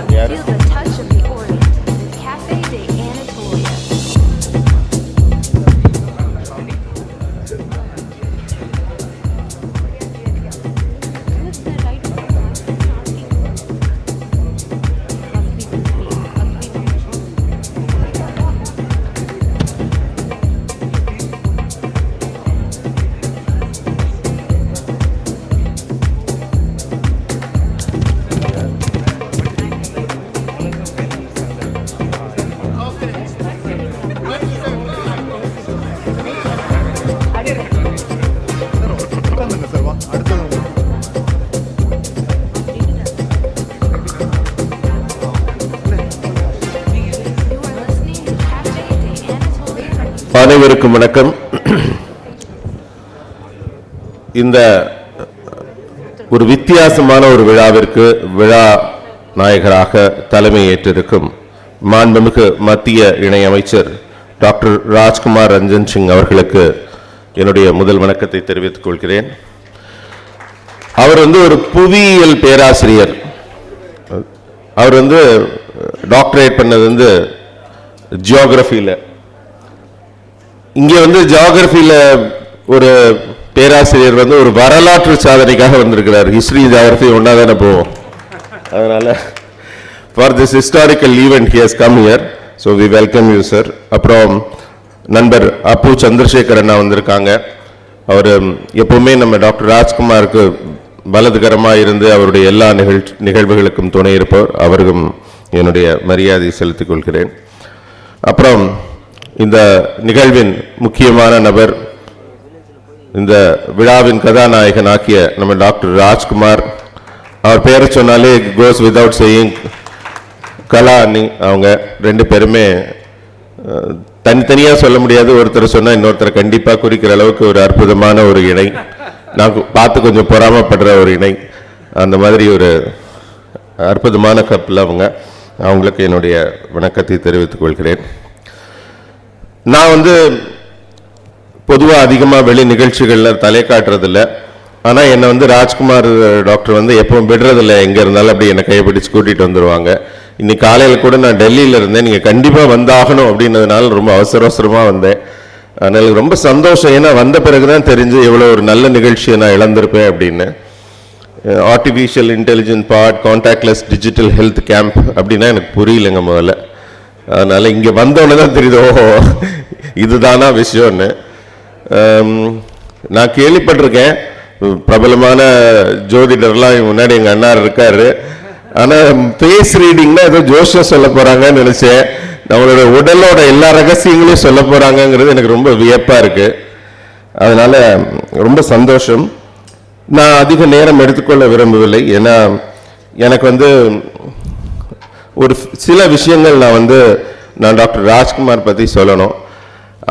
Feel the touch of the Orient with Cafe de Anatolia. அனைவருக்கும் வணக்கம். இந்த ஒரு வித்தியாசமான ஒரு விழாவிற்கு விழா நாயகராக தலைமை ஏற்றிருக்கும் மாண்புமிகு மத்திய இணையமைச்சர் டாக்டர் ராஜ்குமார் ரஞ்சன் சிங் அவர்களுக்கு என்னுடைய முதல் வணக்கத்தை தெரிவித்துக் கொள்கிறேன். அவர் ஒரு புவியியல் பேராசிரியர். அவர் டாக்டரேட் பண்ணது ஜியோகிராஃபியில். இங்கே ஜியோகிராஃபியில் ஒரு பேராசிரியர் ஒரு வரலாற்று சாதனைக்காக வந்திருக்கிறார். ஹிஸ்டரி ஜியோகிராஃபி ஒன்றா தானே போவோம். அதனால் for this historical event he has come here. So we welcome you sir. அப்புறம் நண்பர் அப்பு சந்திரசேகர் அண்ணா வந்திருக்காங்க. அவர் எப்போவுமே நம்ம டாக்டர் ராஜ்குமாருக்கு வலதுகரமாக இருந்து அவருடைய எல்லா நிகழ்வுகளுக்கும் துணை இருப்பவர். அவருக்கும் என்னுடைய மரியாதை செலுத்திக் கொள்கிறேன். அப்புறம் இந்த நிகழ்வின் முக்கியமான நபர், இந்த விழாவின் கதாநாயகன் ஆக்கிய நம்ம டாக்டர் ராஜ்குமார். அவர் பேரை சொன்னாலே கோஸ் வித்வுட் சேயிங் கலா அண்ணி. அவங்க ரெண்டு பேருமே தனித்தனியாக சொல்ல முடியாது. ஒருத்தர் சொன்னால் இன்னொருத்தரை கண்டிப்பாக குறிக்கிற அளவுக்கு ஒரு அற்புதமான ஒரு இணை. நான் பார்த்து கொஞ்சம் பொறாமப்படுற ஒரு இணை. அந்த மாதிரி ஒரு அற்புதமான கப்பில் அவங்களுக்கு என்னுடைய வணக்கத்தை தெரிவித்துக் கொள்கிறேன். நான் பொதுவாக அதிகமாக வெளி நிகழ்ச்சிகளில் தலை காட்டுறதில்ல. ஆனால் என்னை ராஜ்குமார் டாக்டர் எப்பவும் விடுறதில்லை. எங்கே இருந்தாலும் அப்படி என்னை கைப்பிடிச்சு கூட்டிகிட்டு வந்துடுவாங்க. இன்னைக்கு காலையில் கூட நான் டெல்லியில் இருந்தேன். நீங்கள் கண்டிப்பாக வந்தாகணும் அப்படின்னதுனால ரொம்ப அவசரமாக வந்தேன். அதனால ரொம்ப சந்தோஷம். ஏன்னா வந்த பிறகுதான் தெரிஞ்சு எவ்வளோ ஒரு நல்ல நிகழ்ச்சியை நான் இழந்திருப்பேன் அப்படின்னு. Artificial intelligent part contactless digital health camp அப்படின்னா எனக்கு புரியலைங்க முதல்ல. அதனால் இங்கே வந்தோடனே தான் தெரியுது, ஓஹோ இதுதானா விஷயம்னு. நான் கேள்விப்பட்டிருக்கேன், பிரபலமான ஜோதிடர்லாம் முன்னாடி எங்கள் அண்ணா இருக்காரு. ஆனால் ஃபேஸ் ரீடிங்னா ஏதோ ஜோஷம் சொல்ல போகிறாங்கன்னு நினச்சேன். நம்மளோட உடலோட எல்லா ரகசியங்களையும் சொல்ல போகிறாங்கங்கிறது எனக்கு ரொம்ப வியப்பாக இருக்குது. அதனால் ரொம்ப சந்தோஷம். நான் அதிக நேரம் எடுத்துக்கொள்ள விரும்பவில்லை. ஏன்னா எனக்கு ஒரு சில விஷயங்கள் நான் டாக்டர் ராஜ்குமார் பற்றி சொல்லணும்.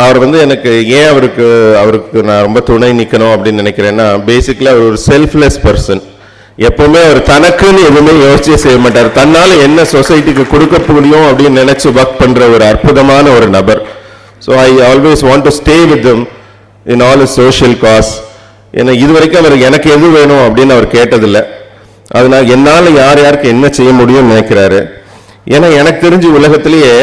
அவர் எனக்கு ஏன் அவருக்கு நான் ரொம்ப துணை நிற்கணும் அப்படின்னு நினைக்கிறேன்னா, பேசிக்கலாக அவர் ஒரு செல்ஃப்லெஸ் பர்சன். எப்பவுமே அவர் தனக்குன்னு எதுவுமே யோசிச்சே செய்ய மாட்டார். தன்னால் என்ன சொசைட்டிக்கு கொடுக்க முடியும் அப்படின்னு நினைச்சு ஒர்க் பண்ற ஒரு அற்புதமான ஒரு நபர். So I always want to stay with him in all is social cos. ஏன்னா இது வரைக்கும் அவர் எனக்கு எது வேணும் அப்படின்னு அவர் கேட்டதில்லை. அதனால் என்னால் யாருக்கு என்ன செய்ய முடியும்னு நினைக்கிறாரு. ஏன்னா எனக்கு தெரிஞ்ச உலகத்திலேயே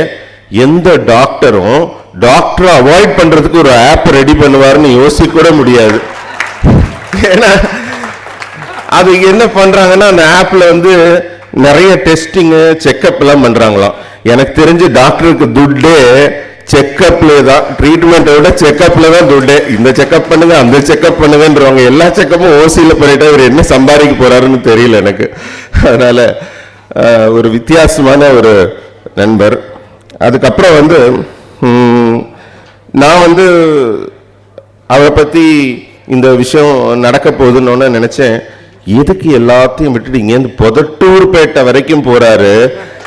எந்த டாக்டரும் டாக்டரை அவாய்ட் பண்றதுக்கு ஒரு ஆப் ரெடி பண்ணுவாருன்னு யோசிக்க கூட முடியாது. ஏன்னா அது என்ன பண்றாங்கன்னா, அந்த ஆப்ல நிறைய டெஸ்டிங் செக்அப் எல்லாம் பண்றாங்களாம். எனக்கு தெரிஞ்சு டாக்டருக்கு துட்டே செக்அப்ல தான், ட்ரீட்மெண்ட்டை விட செக்அப்ல தான் துட்டே. இந்த செக்அப் பண்ணுங்க அந்த செக்அப் பண்ணுங்கன்றவங்க எல்லா செக்கப்பும் ஓசியில பண்ணிட்டா இவர் என்ன சம்பாதிக்க போறாருன்னு தெரியல எனக்கு. அதனால ஒரு வித்தியாசமான ஒரு நண்பர். அதுக்கப்புறம் நான் அவரை பத்தி இந்த விஷயம் நடக்க போகுதுன்னு நினைச்சேன். எதுக்கு எல்லாத்தையும் விட்டுட்டு இங்கேருந்து பொதட்டூர்பேட்டை வரைக்கும் போறாரு?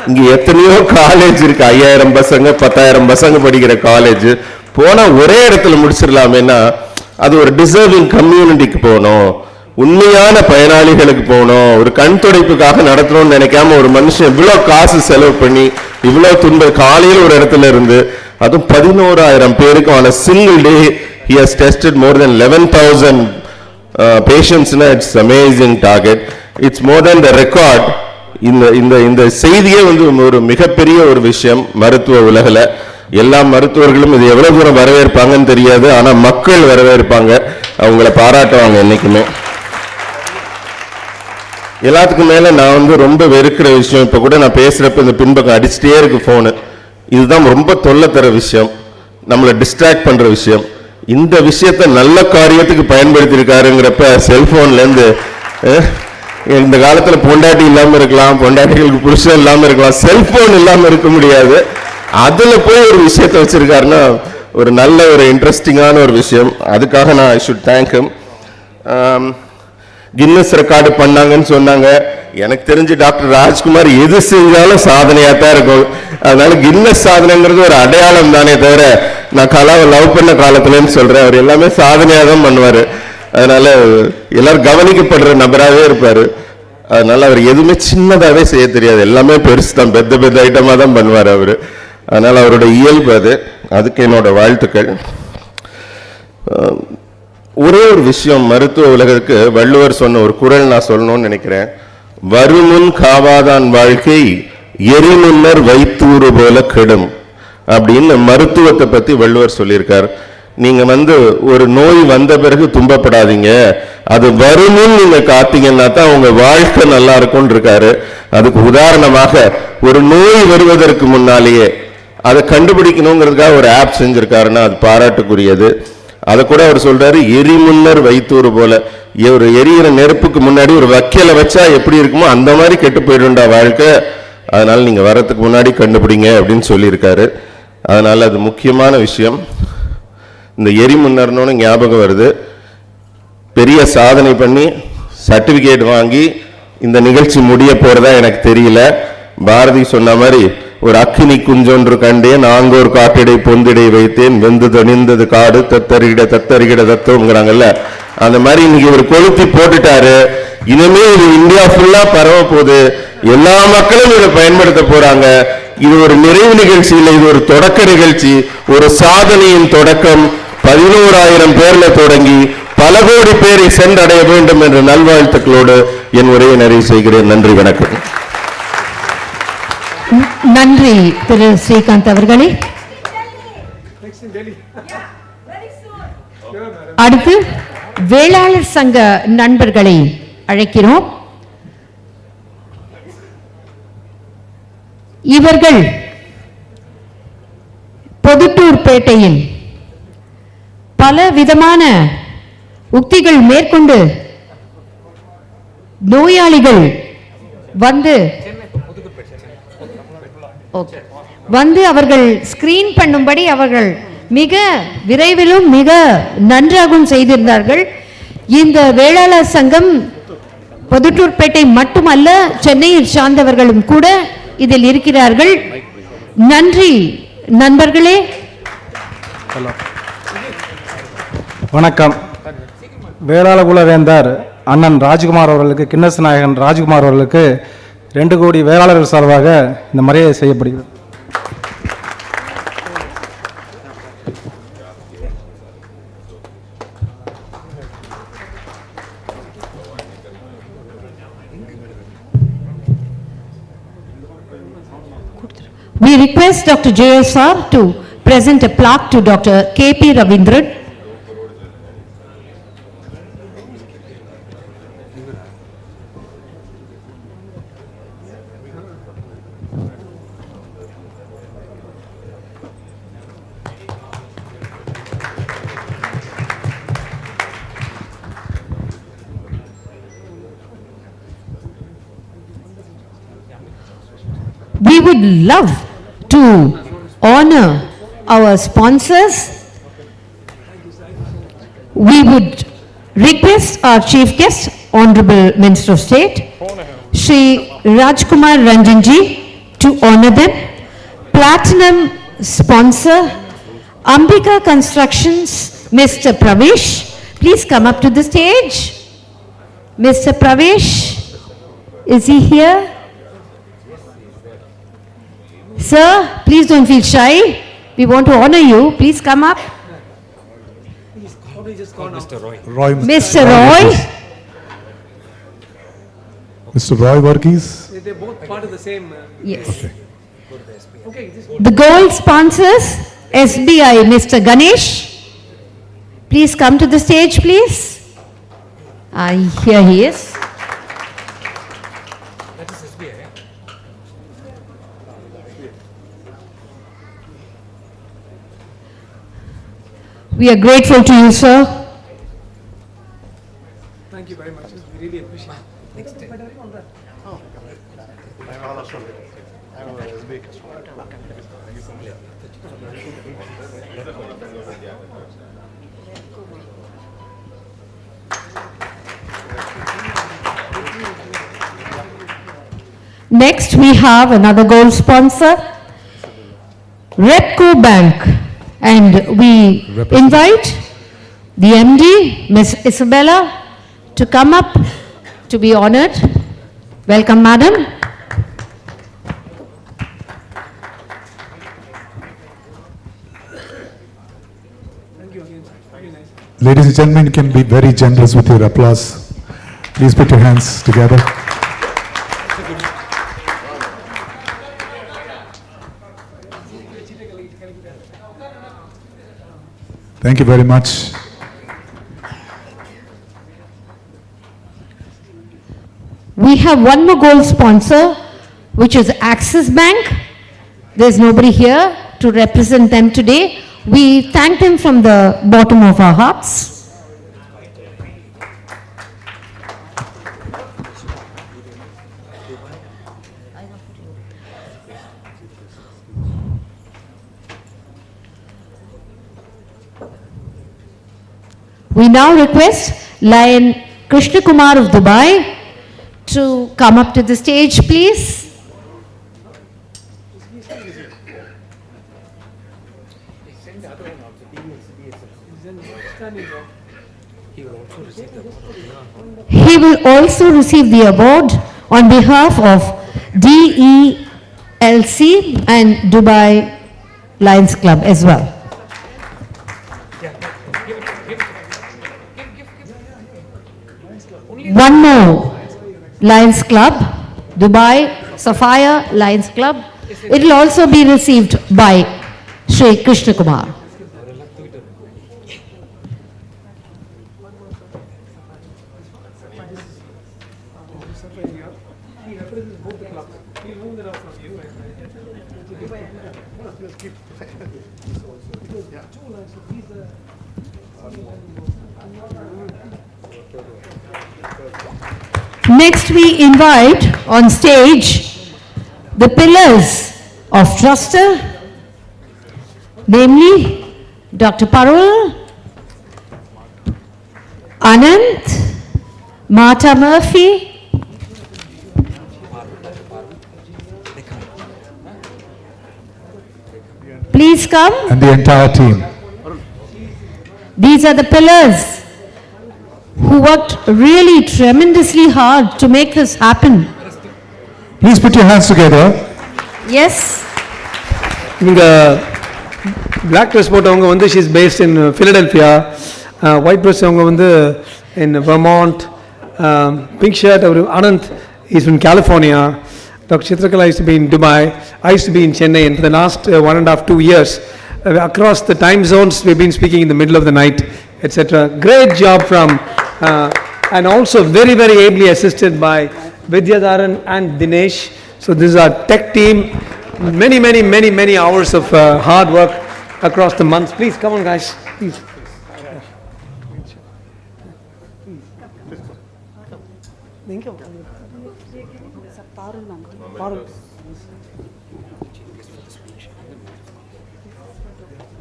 இங்க எத்தனையோ காலேஜ் இருக்கு, 5000 பசங்க 10,000 பசங்க படிக்கிற காலேஜ். போனா ஒரே இடத்துல முடிச்சிடலாமேனா, அது ஒரு டிசர்விங் கம்யூனிட்டிக்கு போகணும், உண்மையான பயனாளிகளுக்கு போகணும். ஒரு கண் துடைப்புக்காக நடத்தணும்னு நினைக்காம ஒரு மனுஷன் இவ்வளவு காசு செலவு பண்ணி இவ்வளவு துன்பம் காலையில் ஒரு இடத்துல இருந்து, அதுவும் 11,000 பேருக்கு ஆன single day he has tested more than 11,000 patients. It's amazing target. It's more than the record. இந்த செய்தியே ஒரு மிகப்பெரிய ஒரு விஷயம் மருத்துவ உலகில். எல்லா மருத்துவர்களும் இது எவ்வளவு தூரம் வரவேற்பாங்கன்னு தெரியாது, ஆனா மக்கள் வரவேற்பாங்க, அவங்கள பாராட்டுவாங்க என்னைக்குமே. எல்லாத்துக்கும் மேல நான் ரொம்ப வெறுக்கிற விஷயம், இப்ப கூட நான் பேசுறப்ப இந்த பின்பக்கம் அடிச்சுட்டே இருக்கு போனு. இதுதான் ரொம்ப தொல்லை தர விஷயம், நம்மளை டிஸ்ட்ராக்ட் பண்ற விஷயம். இந்த விஷயத்தை நல்ல காரியத்துக்கு பயன்படுத்தி இருக்காருங்கிறப்ப செல்போன்ல இருந்து இந்த காலத்துல பொண்டாட்டி இல்லாம இருக்கலாம், பொண்டாட்டிகளுக்கு புருஷன் இல்லாம இருக்கலாம், செல்போன் இல்லாம இருக்க முடியாது. அதுல போய் ஒரு விஷயத்தை வச்சிருக்காருன்னா ஒரு நல்ல ஒரு இன்ட்ரெஸ்டிங்கான ஒரு விஷயம். அதுக்காக நான் I should thank him. Guinness record பண்ணாங்கன்னு சொன்னாங்க. எனக்கு தெரிஞ்சு டாக்டர் ராஜ்குமார் எது செஞ்சாலும் சாதனையா தான் இருக்கும். அதனால கின்னஸ் சாதனைங்கிறது ஒரு அடையாளம் தானே தவிர, நான் கலாவை லவ் பண்ண காலத்துலன்னு சொல்றேன், அவர் எல்லாமே சாதனையா தான் பண்ணுவாரு. அதனால எல்லாரும் கவனிக்கப்படுற நபராகவே இருப்பாரு. அதனால அவர் எதுவுமே சின்னதாவே செய்ய தெரியாது, எல்லாமே பெருசு தான், பெத்த பெத்த ஐட்டமா தான் பண்ணுவார் அவரு. அதனால அவரோட இயல்பு அது. அதுக்கு என்னோட வாழ்த்துக்கள். ஒரே ஒரு விஷயம், மருத்துவ உலகத்துக்கு வள்ளுவர் சொன்ன ஒரு குறள் நான் சொல்லணும்னு நினைக்கிறேன். வருமுன் காவாதான் வாழ்க்கை எரிமுன்னர் வைத்தூறு போல கெடும் அப்படின்னு மருத்துவத்தை பத்தி வள்ளுவர் சொல்லியிருக்கார். நீங்க ஒரு நோய் வந்த பிறகு துன்பப்படாதீங்க, அது வருமுன் நீங்க காத்தீங்கன்னா தான் உங்க வாழ்க்கை நல்லா இருக்கும்னு இருக்காரு. அதுக்கு உதாரணமாக ஒரு நோய் வருவதற்கு முன்னாலேயே அதை கண்டுபிடிக்கணுங்கிறதுக்காக ஒரு ஆப் செஞ்சிருக்காருன்னா அது பாராட்டுக்குரியது. அதை கூட அவர் சொல்றாரு, எரிமுன்னர் வைத்தூறு போல, ஒரு எரியிற நெருப்புக்கு முன்னாடி ஒரு வக்கையில வச்சா எப்படி இருக்குமோ அந்த மாதிரி கெட்டு போயிடும்டா வாழ்க்கை, அதனால நீங்க வரத்துக்கு முன்னாடி கண்டுபிடிங்க அப்படின்னு சொல்லியிருக்காரு. அதனால அது முக்கியமான விஷயம். இந்த எரிமுன்னர்னு ஞாபகம் வருது, பெரிய சாதனை பண்ணி சர்டிபிகேட் வாங்கி இந்த நிகழ்ச்சி முடிய போறதா எனக்கு தெரியல. பாரதி சொன்ன மாதிரி ஒரு அக்கினி குஞ்சொன்று கண்டேன், நாங்கோர் காட்டிடை பொந்திடை வைத்தேன், வெந்து தணிந்தது காடு தத்தரிகிட தத்தரிகிட தத்துவங்கிறாங்கல்ல, அந்த மாதிரி இன்னைக்கு ஒரு கொளுத்தி போட்டுட்டாரு. இனிமே இது இந்தியா ஃபுல்லா பரவ போகுது, எல்லா மக்களும் இதை பயன்படுத்த போறாங்க. இது ஒரு நிறைவு நிகழ்ச்சி இல்லை, இது ஒரு தொடக்க நிகழ்ச்சி, ஒரு சாதனையின் தொடக்கம். 11,000 பேர்ல தொடங்கி பல கோடி பேரை சென்றடைய வேண்டும் என்ற நல்வாழ்த்துக்களோடு என் உரையை நிறைவு செய்கிறேன். நன்றி, வணக்கம். நன்றி திரு ஸ்ரீகாந்த் அவர்களே. அடுத்து வேளாளர் சங்க நண்பர்களை அழைக்கிறோம். இவர்கள் பொதுட்டூர்பேட்டையில் பல விதமான உக்திகள் மேற்கொண்டு நோயாளிகள் வந்து அவர்கள் ஸ்கிரீன் பண்ணும்படி அவர்கள் மிக விரைவிலும் மிக நன்றாகவும் செய்திருந்தார்கள். இந்த வேளாளர் சங்கம் பொதுட்டூர்பேட்டை மட்டுமல்ல, சென்னையை சார்ந்தவர்களும் கூட இதில் இருக்கிறார்கள். நன்றி நண்பர்களே. வணக்கம். வேளாளகுல வேந்தர் அண்ணன் ராஜ்குமார் அவர்களுக்கு, கின்னஸ் நாயகன் ராஜ்குமார் அவர்களுக்கு 2 கோடி வேளாளர்கள் சார்பாக இந்த மரியாதை செய்யப்படுகிறது. We request Dr. JSR to present a plaque to Dr. KP Ravindran. We would love to honor our sponsors. We would request our chief guest, Honorable Minister of State, Shri Rajkumar Ranjanji, to honor them. Platinum sponsor, Ambika Constructions, Mr. Pravesh, please come up to the stage. Mr. Pravesh, is he here? Sir, please don't feel shy. We want to honor you. Please come up. Roy. Mr. Roy. Mr. Roy Varghese. They're both part of the same. Yes. The gold sponsors, SBI, Mr. Ganesh. Please come to the stage, please. Here he is. We are grateful to you, sir. Thank you very much. We really appreciate it. Next time. Next, we have another gold sponsor, Repco Bank, and we invite the MD, Ms. Isabella, to come up to be honored. Welcome, madam. Ladies and gentlemen, you can be very generous with your applause. Please put your hands together. Thank you very much. We have one more gold sponsor, which is Axis Bank. There's nobody here to represent them today. We thank them from the bottom of our hearts. We now request Lion Krishna Kumar of Dubai to come up to the stage, please. He will also receive the award on behalf of DELC and Dubai Lions Club as well. One more Lions Club, Dubai Sapphire Lions Club. It will also be received by Shri Krishna Kumar. Next, we invite on stage the pillars of Truster, namely Dr. Parul, Anant, Martha Murphy, please come. And the entire team. These are the pillars who worked really tremendously hard to make this happen. Please put your hands together. Yes, இங்க black dress போட்டவங்க வந்து she is based in Philadelphia, white dress அவங்க வந்து in Vermont, pink shirt அவர் Anant is in California, Dr. Chitrakala used to be in Dubai, I used to be in Chennai, and for the last 1.5 2 years across the time zones we've been speaking in the middle of the night, etc. Great job from and also very very ably assisted by Vidyadharan and Dinesh. So this is our tech team. Many hours of hard work across the months. Please come on, guys. Please. Thank you.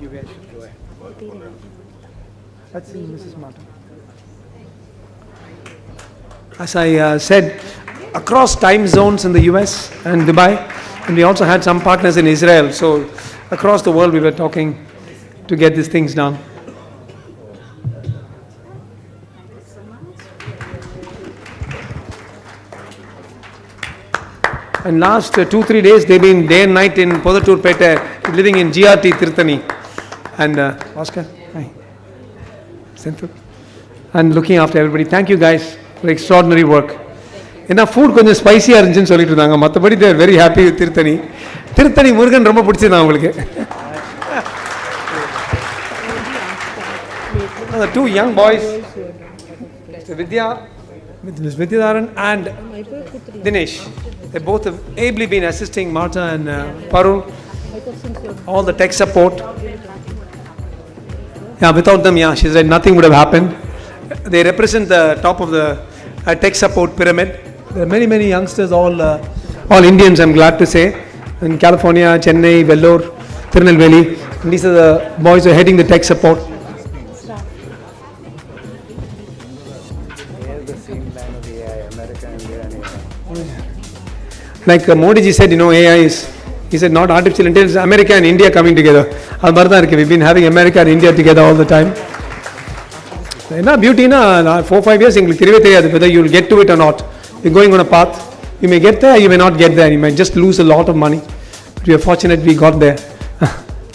You guys should go ahead. That's Mrs. Martin. As I said, across time zones in the US and Dubai, and we also had some partners in Israel, so across the world we were talking to get these things done. And last 2-3 days they've been day and night in Podaturpete, living in GRT Tirthani. And Oscar, hi. Senthil. And looking after everybody. Thank you guys for extraordinary work. ஏன்னா food கொஞ்சம் ஸ்பைசியாக இருந்துச்சுன்னு சொல்லிட்டு இருந்தாங்க, மற்றபடி they're very happy with Tiruttani Murugan ரொம்ப பிடிச்சது அவங்களுக்கு. Two young boys, Vidya, Ms. Vidyadharan and Dinesh, they both have ably been assisting Martha and Parul, all the tech support. Yeah, without them, yeah, she said nothing would have happened. They represent the top of the tech support pyramid. There are many youngsters, all Indians, I'm glad to say, in California, Chennai, Vellore, Tirunelveli. These are the boys who are heading the tech support. Like Modi ji said, AI is, he said, not artificial intelligence, America and India coming together. We've been having America and India together all the time. Beauty, 4-5 years, whether you will get to it or not. You're going on a path. You may get there, you may not get there. You might just lose a lot of money. But we are fortunate we got there.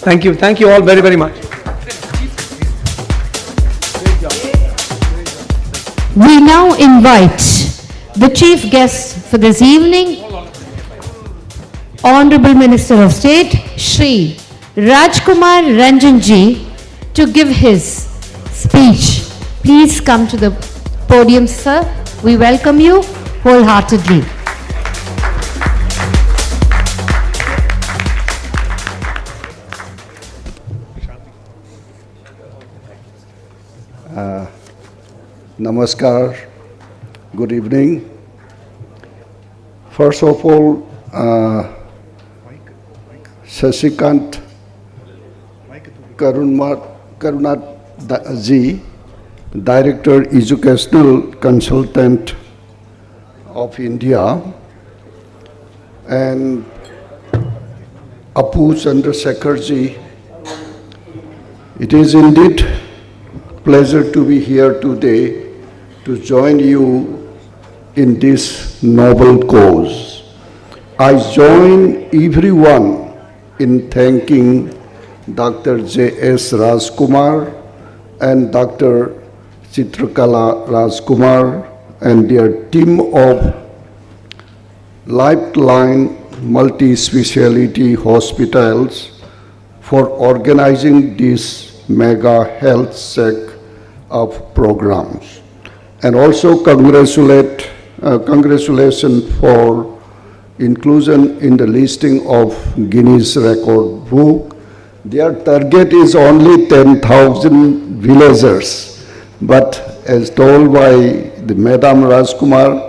Thank you. Thank you all very much. we now invite the chief guest for this evening, Honorable Minister of State, Shri Rajkumar Ranjanji, to give his speech. Please come to the podium, sir. We welcome you wholeheartedly. Namaskar, good evening. First of all, Shashikant Karunat ji, Director Educational Consultant of India, and Apu Chandrasekhar ji. It is indeed pleasure to be here today to join you in this noble cause. I join everyone in thanking Dr. J.S. Rajkumar and Dr. Chitrakala Rajkumar and their team of Lifeline Multi-Speciality Hospitals for organizing this mega health check-up programs. And also congratulate congratulations for inclusion in the listing of Guinness Record Book. Their target is only 10,000 villagers, but as told by the Madam Rajkumar,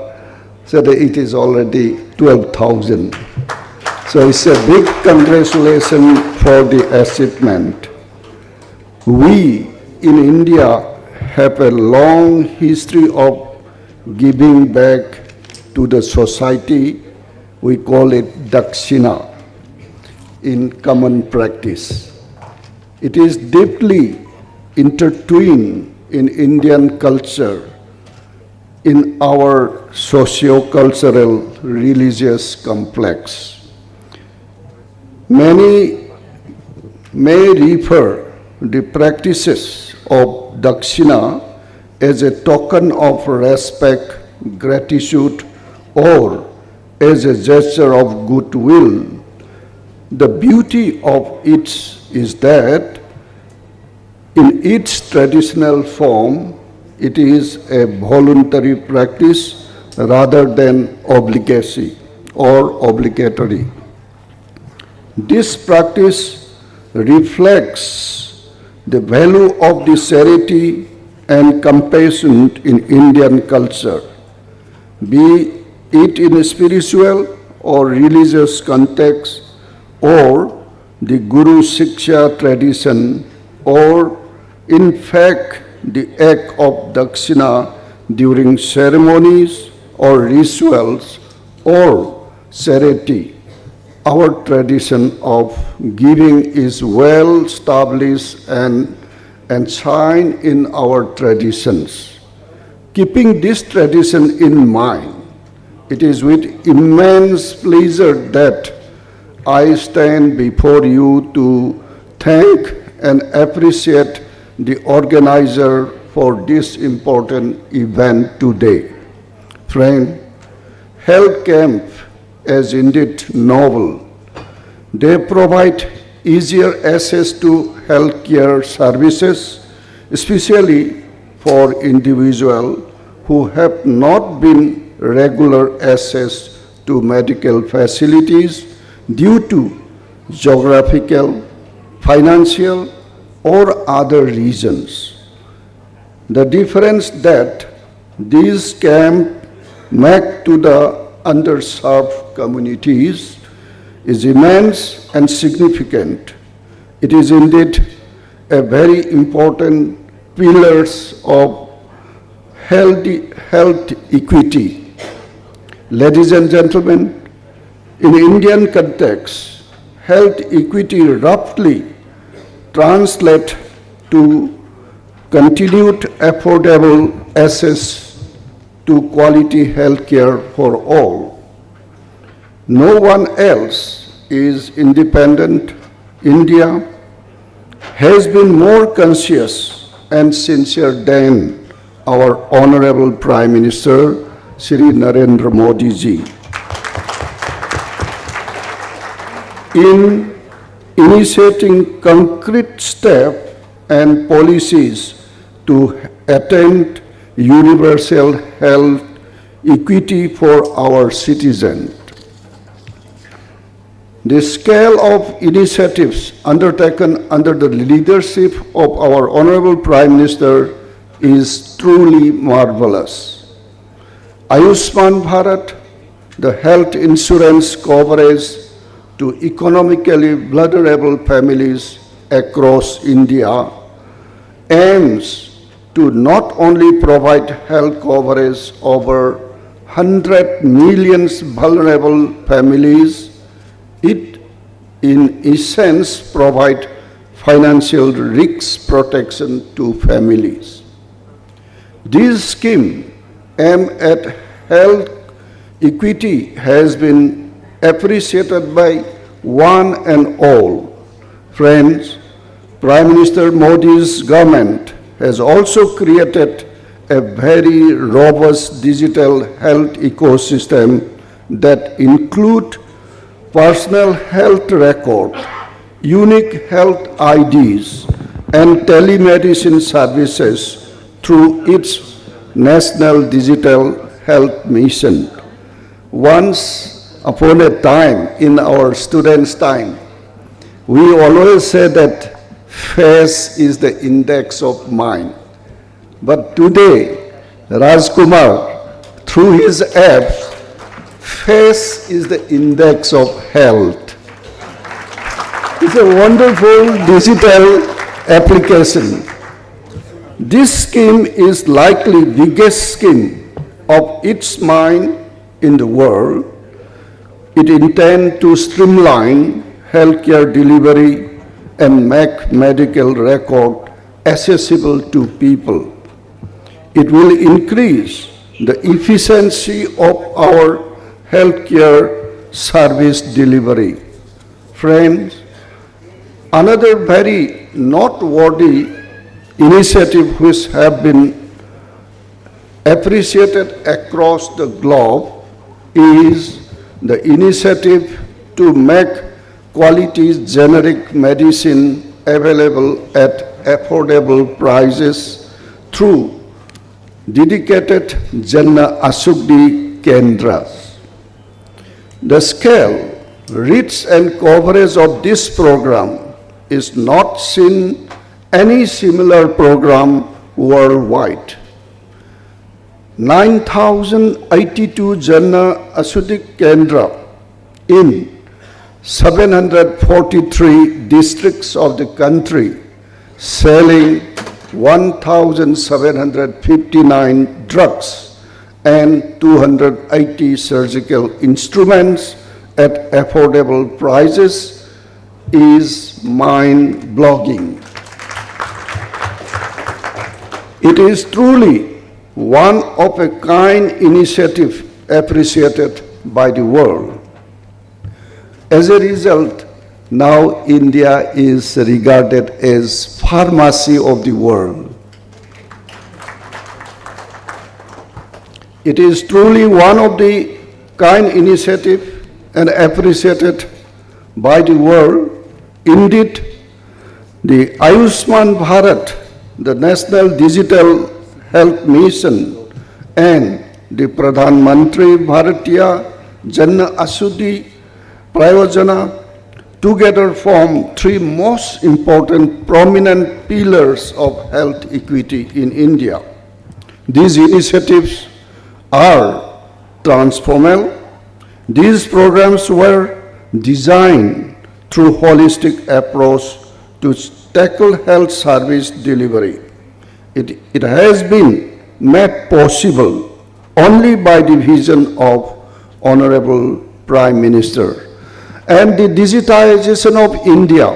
said it is already 12,000. So it's a big congratulations for the achievement. We in India have a long history of giving back to the society. We call it dakshina in common practice. It is deeply intertwined in Indian culture, in our socio-cultural religious complex. Many may refer the practices of dakshina as a token of respect, gratitude, or as a gesture of goodwill. The beauty of it is that in its traditional form, it is a voluntary practice rather than obligatory or obligatory. This practice reflects the value of the charity and compassion in Indian culture, be it in a spiritual or religious context, or the Guru Shiksha tradition, or in fact the act of dakshina during ceremonies or rituals or charity. Our tradition of giving is well established and enshrined in our traditions. Keeping this tradition in mind, it is with immense pleasure that I stand before you to thank and appreciate the organizer for this important event today. Friend, health camp is indeed novel. They provide easier access to healthcare services, especially for individuals who have not been regular access to medical facilities due to geographical, financial, or other reasons. The difference that these camps make to the underserved communities is immense and significant. It is indeed a very important pillars of health equity. Ladies and gentlemen, in Indian context, health equity roughly translates to continued affordable access to quality health care for all. No one else is independent. India has been more conscious and sincere than our Honorable Prime Minister, Shri Narendra Modi ji, in initiating concrete steps and policies to attain universal health equity for our citizens. The scale of initiatives undertaken under the leadership of our Honorable Prime Minister is truly marvelous. Ayushman Bharat, the health insurance coverage to economically vulnerable families across India, aims to not only provide health coverage over 100 million vulnerable families, it in essence provide financial risk protection to families. This scheme aimed at health equity has been appreciated by one and all. Friends, Prime Minister Modi's government has also created a very robust digital health ecosystem that include personal health record, unique health IDs, and telemedicine services through its National Digital Health Mission. Once upon a time, in our students' time, we always say that face is the index of mind. But today, Rajkumar, through his apps, face is the index of health. It's a wonderful digital application. This scheme is likely biggest scheme of its kind in the world. It intends to streamline healthcare delivery and make medical record accessible to people. It will increase the efficiency of our healthcare service delivery. Friends, another very noteworthy initiative which have been appreciated across the globe is the initiative to make quality generic medicine available at affordable prices through dedicated Jan Aushadhi Kendras. The scale, reach and coverage of this program is not seen any similar program worldwide. 9,082 Jan Aushadhi Kendra in 743 districts of the country, selling 1,759 drugs and 280 surgical instruments at affordable prices is mind-boggling. It is truly one of a kind initiative appreciated by the world. As a result, now India is regarded as pharmacy of the world. It is truly one of the kind initiative and appreciated by the world. Indeed, the Ayushman Bharat, the National Digital Health Mission, and the Pradhan Mantri Bharatiya Jan Aushadhi Prayojana together form three most important prominent pillars of health equity in India. These initiatives are transformational. These programs were designed through holistic approach to tackle health service delivery. It has been made possible only by the vision of Honorable Prime Minister and the digitization of India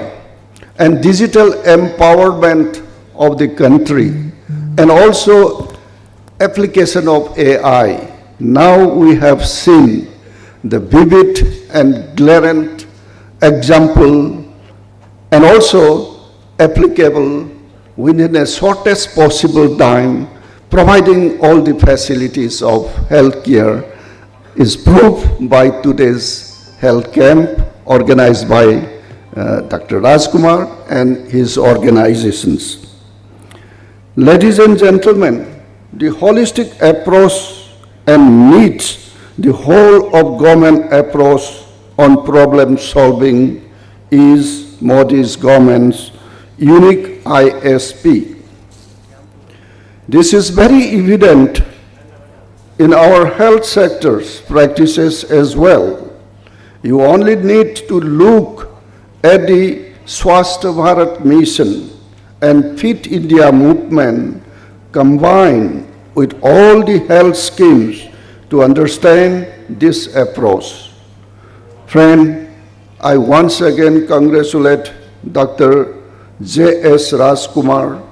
and digital empowerment of the country and also application of AI. Now we have seen the vivid and glaring example and also applicable within a shortest possible time, providing all the facilities of healthcare is proved by today's health camp organized by Dr. Rajkumar and his organizations. Ladies and gentlemen, the holistic approach and meets the whole of government approach on problem solving is Modi's government's unique ISP. This is very evident in our health sector's practices as well. You only need to look at the Swasthya Bharat mission and Fit India movement combined with all the health schemes to understand this approach. Friend, I once again congratulate Dr. J.S. Rajkumar,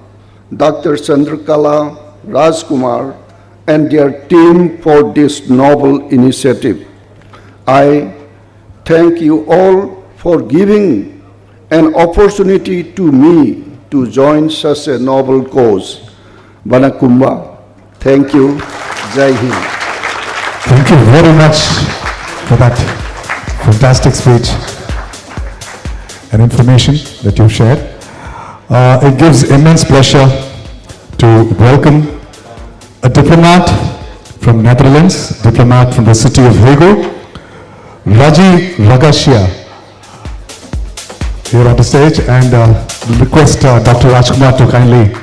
Dr. Chandrakala Rajkumar, and their team for this noble initiative. I thank you all for giving an opportunity to me to join such a noble cause. Vanakumba. Thank you. Jai Hind. Thank you very much for that fantastic speech and information that you've shared. It gives immense pleasure to welcome a diplomat from Netherlands, diplomat from the city of Hague, Raji Ragashia, here on the stage, and request Dr. Rajkumar to kindly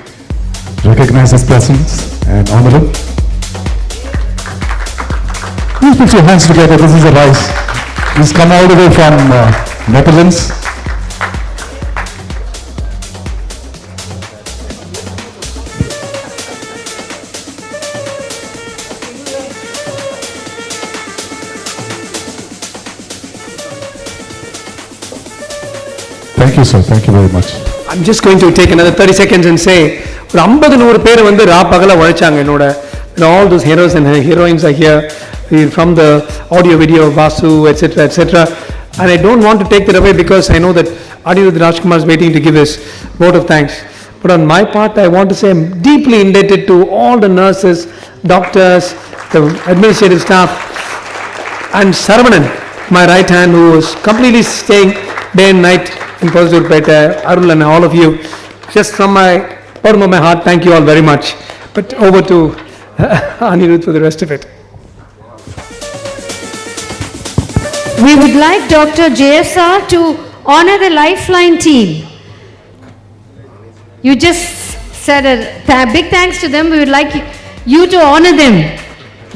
recognize his presence and honor him. Please put your hands together, this is a rise. He's come all the way from Netherlands. Thank you, sir. Thank you very much. I'm just going to take another 30 seconds and say, ஒரு 50-100 பேர் வந்து பகல உழைச்சாங்க என்னோட. All those heroes and heroines are here from the audio video, Vasu, etc., etc. And I don't want to take that away because I know that Anirudh Rajkumar is waiting to give his vote of thanks. But on my part, I want to say I'm deeply indebted to all the nurses, doctors, the administrative staff, and Saravanan, my right hand, who was completely staying day and night in Pozhurpeta, Arul and all of you. Just from my bottom of my heart, thank you all very much. But over to Anirudh for the rest of it. We would like Dr. JSR to honor the Lifeline team. You just said a big thanks to them. We would like you to honor them.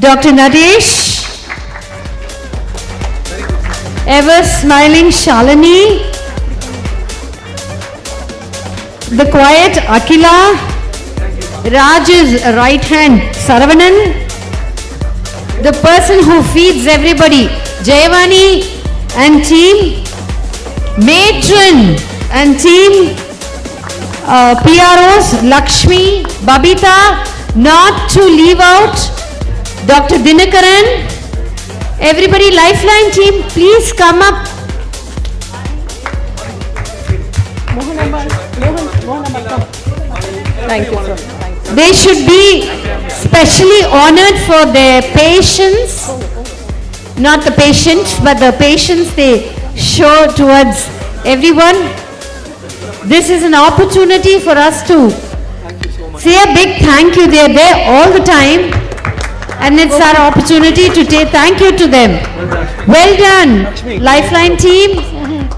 Dr. Nadesh, ever smiling Shalini, the quiet Akila, Raj's right hand Saravanan, the person who feeds everybody, Jayavani and team, Matron and team, PROs, Lakshmi, Babita, not to leave out, Dr. Dinakaran, everybody, Lifeline team, please come up. Thank you, sir. They should be specially honored for their patience, not the patients, but the patience they show towards everyone. This is an opportunity for us to say a big thank you. They are there all the time, and it's our opportunity to say thank you to them. Well done, Lifeline team.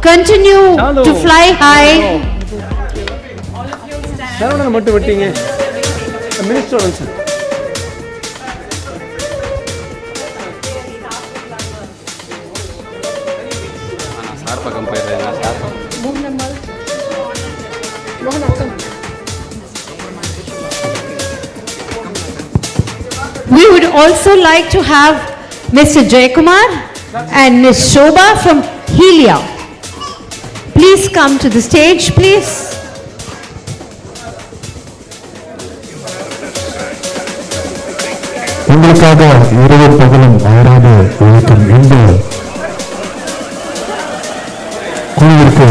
Continue to fly high. Saravanan மட்டும் விட்டீங்க. Minister also. We would also like to have Mr. Jaykumar and Ms. Shobha from Helia. Please come to the stage, please. உங்களுக்காக இரவும் பகலும் அயராது உழைக்கும் இந்த குழுவிற்கு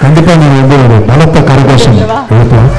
கண்டிப்பா நீங்க வந்து ஒரு பலத்த கரகோஷம் எழுப்பலாம்.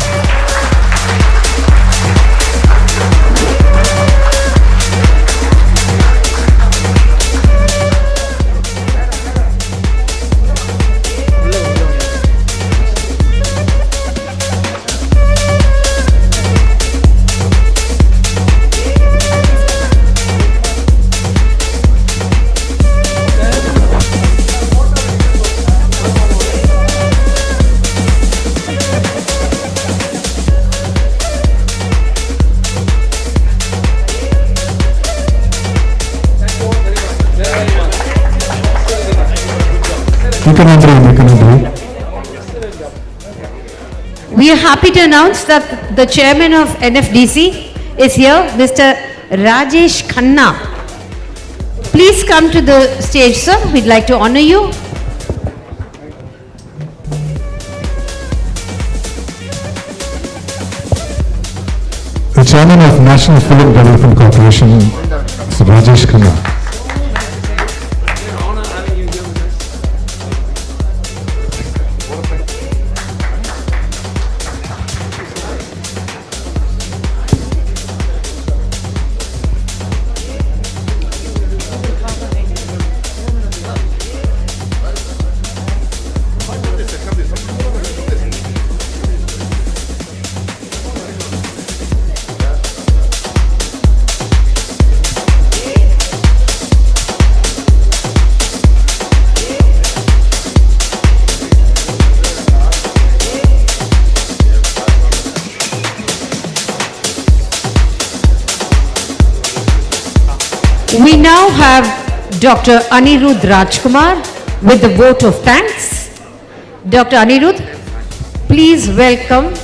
We are happy to announce that the chairman of NFDC is here, Mr. Rajesh Khanna. Please come to the stage, sir. We'd like to honor you. The chairman of National Film Development Corporation, Mr. Rajesh Khanna. now have Dr. Anirudh Rajkumar with the vote of thanks. Dr. Anirudh, please welcome.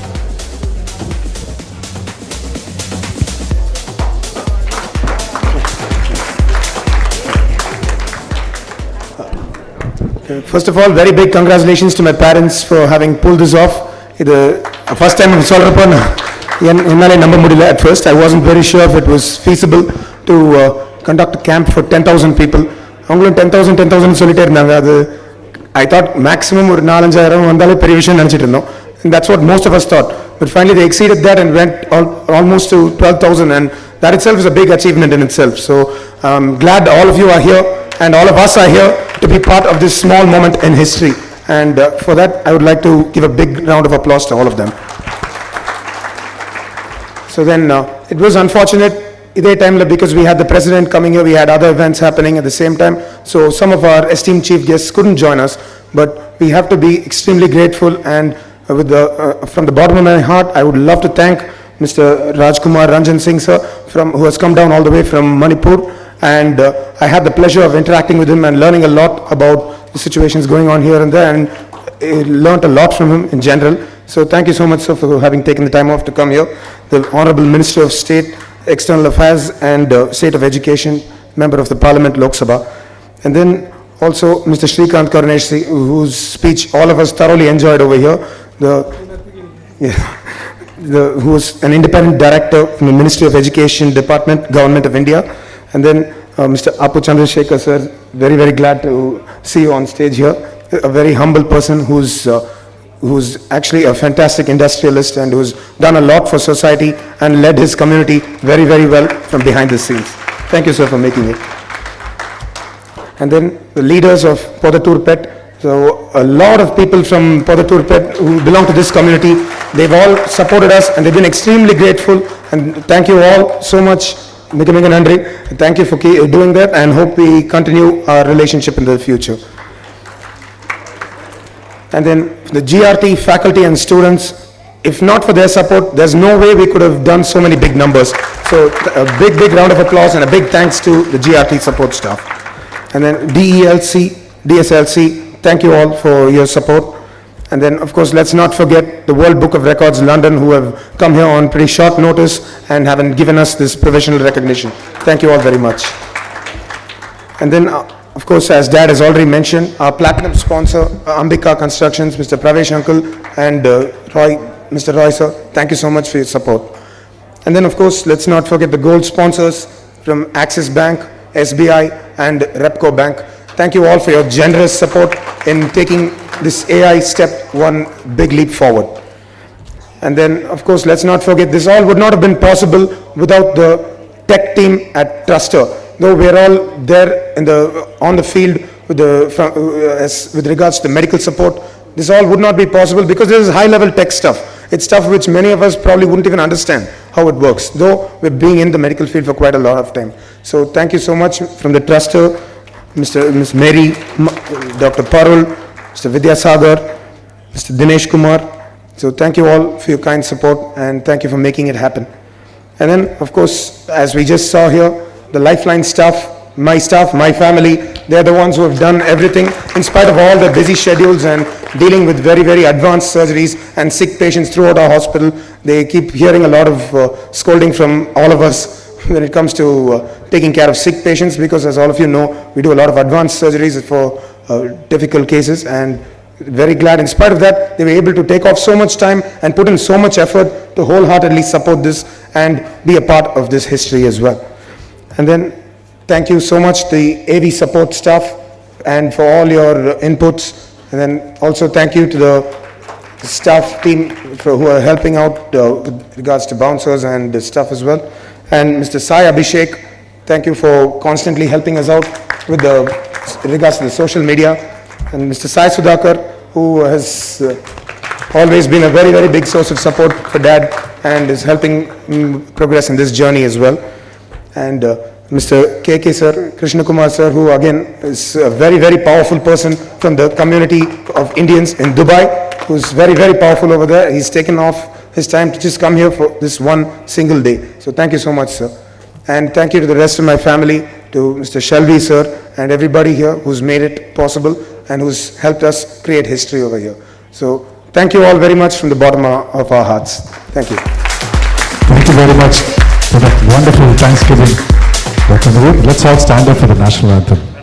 First of all, very big congratulations to my parents for having pulled this off. இது first time சொல்றப்போ என்னாலே நம்ப முடியல at first. I wasn't very sure if it was feasible to conduct a camp for 10,000 people. அவங்களும் 10,000 சொல்லிட்டே இருந்தாங்க. அது I thought maximum ஒரு 4-5,000 வந்தாலே பெரிய விஷயம் நினைச்சிட்டு இருந்தோம். And that's what most of us thought. But finally they exceeded that and went almost to 12,000, and that itself is a big achievement in itself. So I'm glad all of you are here and all of us are here to be part of this small moment in history. And for that I would like to give a big round of applause to all of them. So then it was unfortunate idhe time because we had the president coming here, we had other events happening at the same time, so some of our esteemed chief guests couldn't join us, but we have to be extremely grateful. And from the bottom of my heart I would love to thank Mr. Rajkumar Ranjan Singh sir who has come down all the way from Manipur, and I had the pleasure of interacting with him and learning a lot about the situations going on here and there, and learned a lot from him in general. So thank you so much sir for having taken the time off to come here. The Honorable Minister of State, External Affairs and State of Education, Member of the Parliament, Lok Sabha. And then also Mr. Srikanth Karunesh, whose speech all of us thoroughly enjoyed over here. Who is an independent director from the Ministry of Education Department, Government of India. And then Mr. Apu Chandrasekhar sir, very, very glad to see you on stage here. A very humble person who's actually a fantastic industrialist and who's done a lot for society and led his community very, very well from behind the scenes. Thank you sir for making it. And then the leaders of Podaturpet. So a lot of people from Podaturpet who belong to this community, they've all supported us and they've been extremely grateful, and thank you all so much. Mika Nandri, thank you for doing that, and hope we continue our relationship in the future. And then the GRT faculty and students, if not for their support, there's no way we could have done so many big numbers. So a big, big round of applause and a big thanks to the GRT support staff. And then DELC, DSLC, thank you all for your support. And then, of course, let's not forget the World Book of Records, London, who have come here on pretty short notice and haven't given us this provisional recognition. Thank you all very much. And then, of course, as Dad has already mentioned, our platinum sponsor, Ambika Constructions, Mr. Pravesh Uncle, and Mr. Roy sir, thank you so much for your support. And then, of course, let's not forget the gold sponsors from Axis Bank, SBI, and Repco Bank. Thank you all for your generous support in taking this AI step one big leap forward. And then, of course, let's not forget, this all would not have been possible without the tech team at Truster. Though we're all there on the field with regards to medical support, this all would not be possible because this is high-level tech stuff. It's stuff which many of us probably wouldn't even understand how it works, though we're being in the medical field for quite a lot of time. So thank you so much from the Truster, Ms. Mary, Dr. Parul, Mr. Vidyasagar, Mr. Dinesh Kumar. So thank you all for your kind support and thank you for making it happen. And then, of course, as we just saw here, the Lifeline staff, my family, they're the ones who have done everything in spite of all the busy schedules and dealing with very, very advanced surgeries and sick patients throughout our hospital. They keep hearing a lot of scolding from all of us when it comes to taking care of sick patients, because as all of you know, we do a lot of advanced surgeries for difficult cases, and very glad in spite of that they were able to take off so much time and put in so much effort to wholeheartedly support this and be a part of this history as well. And then thank you so much the AV support staff and for all your inputs, and then also thank you to the staff team who are helping out with regards to bouncers and the stuff as well. And Mr. Sai Abhishek, thank you for constantly helping us out with regards to the social media. And Mr. Sai Sudhakar, who has always been a very, very big source of support for Dad and is helping progress in this journey as well. And Mr. KK sir, Krishna Kumar sir, who again is a very, very powerful person from the community of Indians in Dubai, who's very, very powerful over there. He's taken off his time to just come here for this one single day. So thank you so much, sir. And thank you to the rest of my family to Mr. Shelby sir, and everybody here who's made it possible and who's helped us create history over here. So thank you all very much from the bottom of our hearts. Thank you. Thank you very much for that wonderful Thanksgiving. Dr. Naveen, let's all stand up for the national anthem.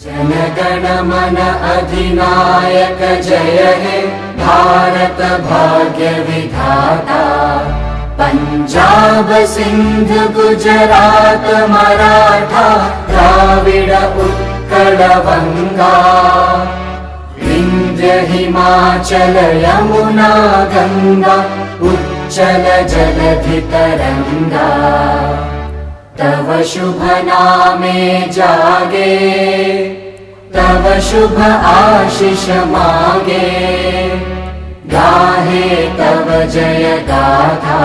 जनगण मन अधिनायक जय हे भारत भाग्य विधाता पंजाब सिंध गुजरात मराठा द्राविड उत्कल बंगा विंध्य हिमाचल यमुना गंगा उच्चल जलधि तरंगा तव शुभ नामे जागे तव शुभ आशीष मागे गाहे तव जय गाथा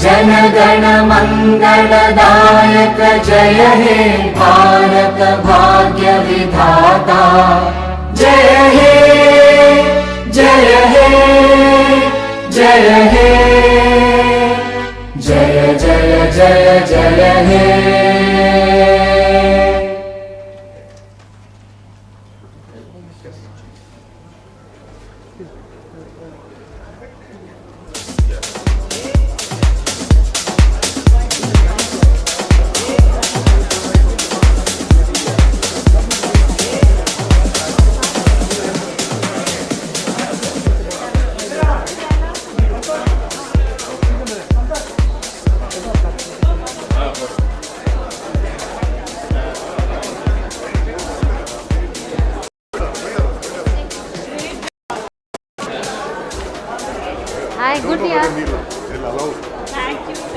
जनगण मंगलदायक जय हे भारत भाग्य विधाता जय हे जय हे जय हे जय जय जय जय हे Hi, good year. Thank you.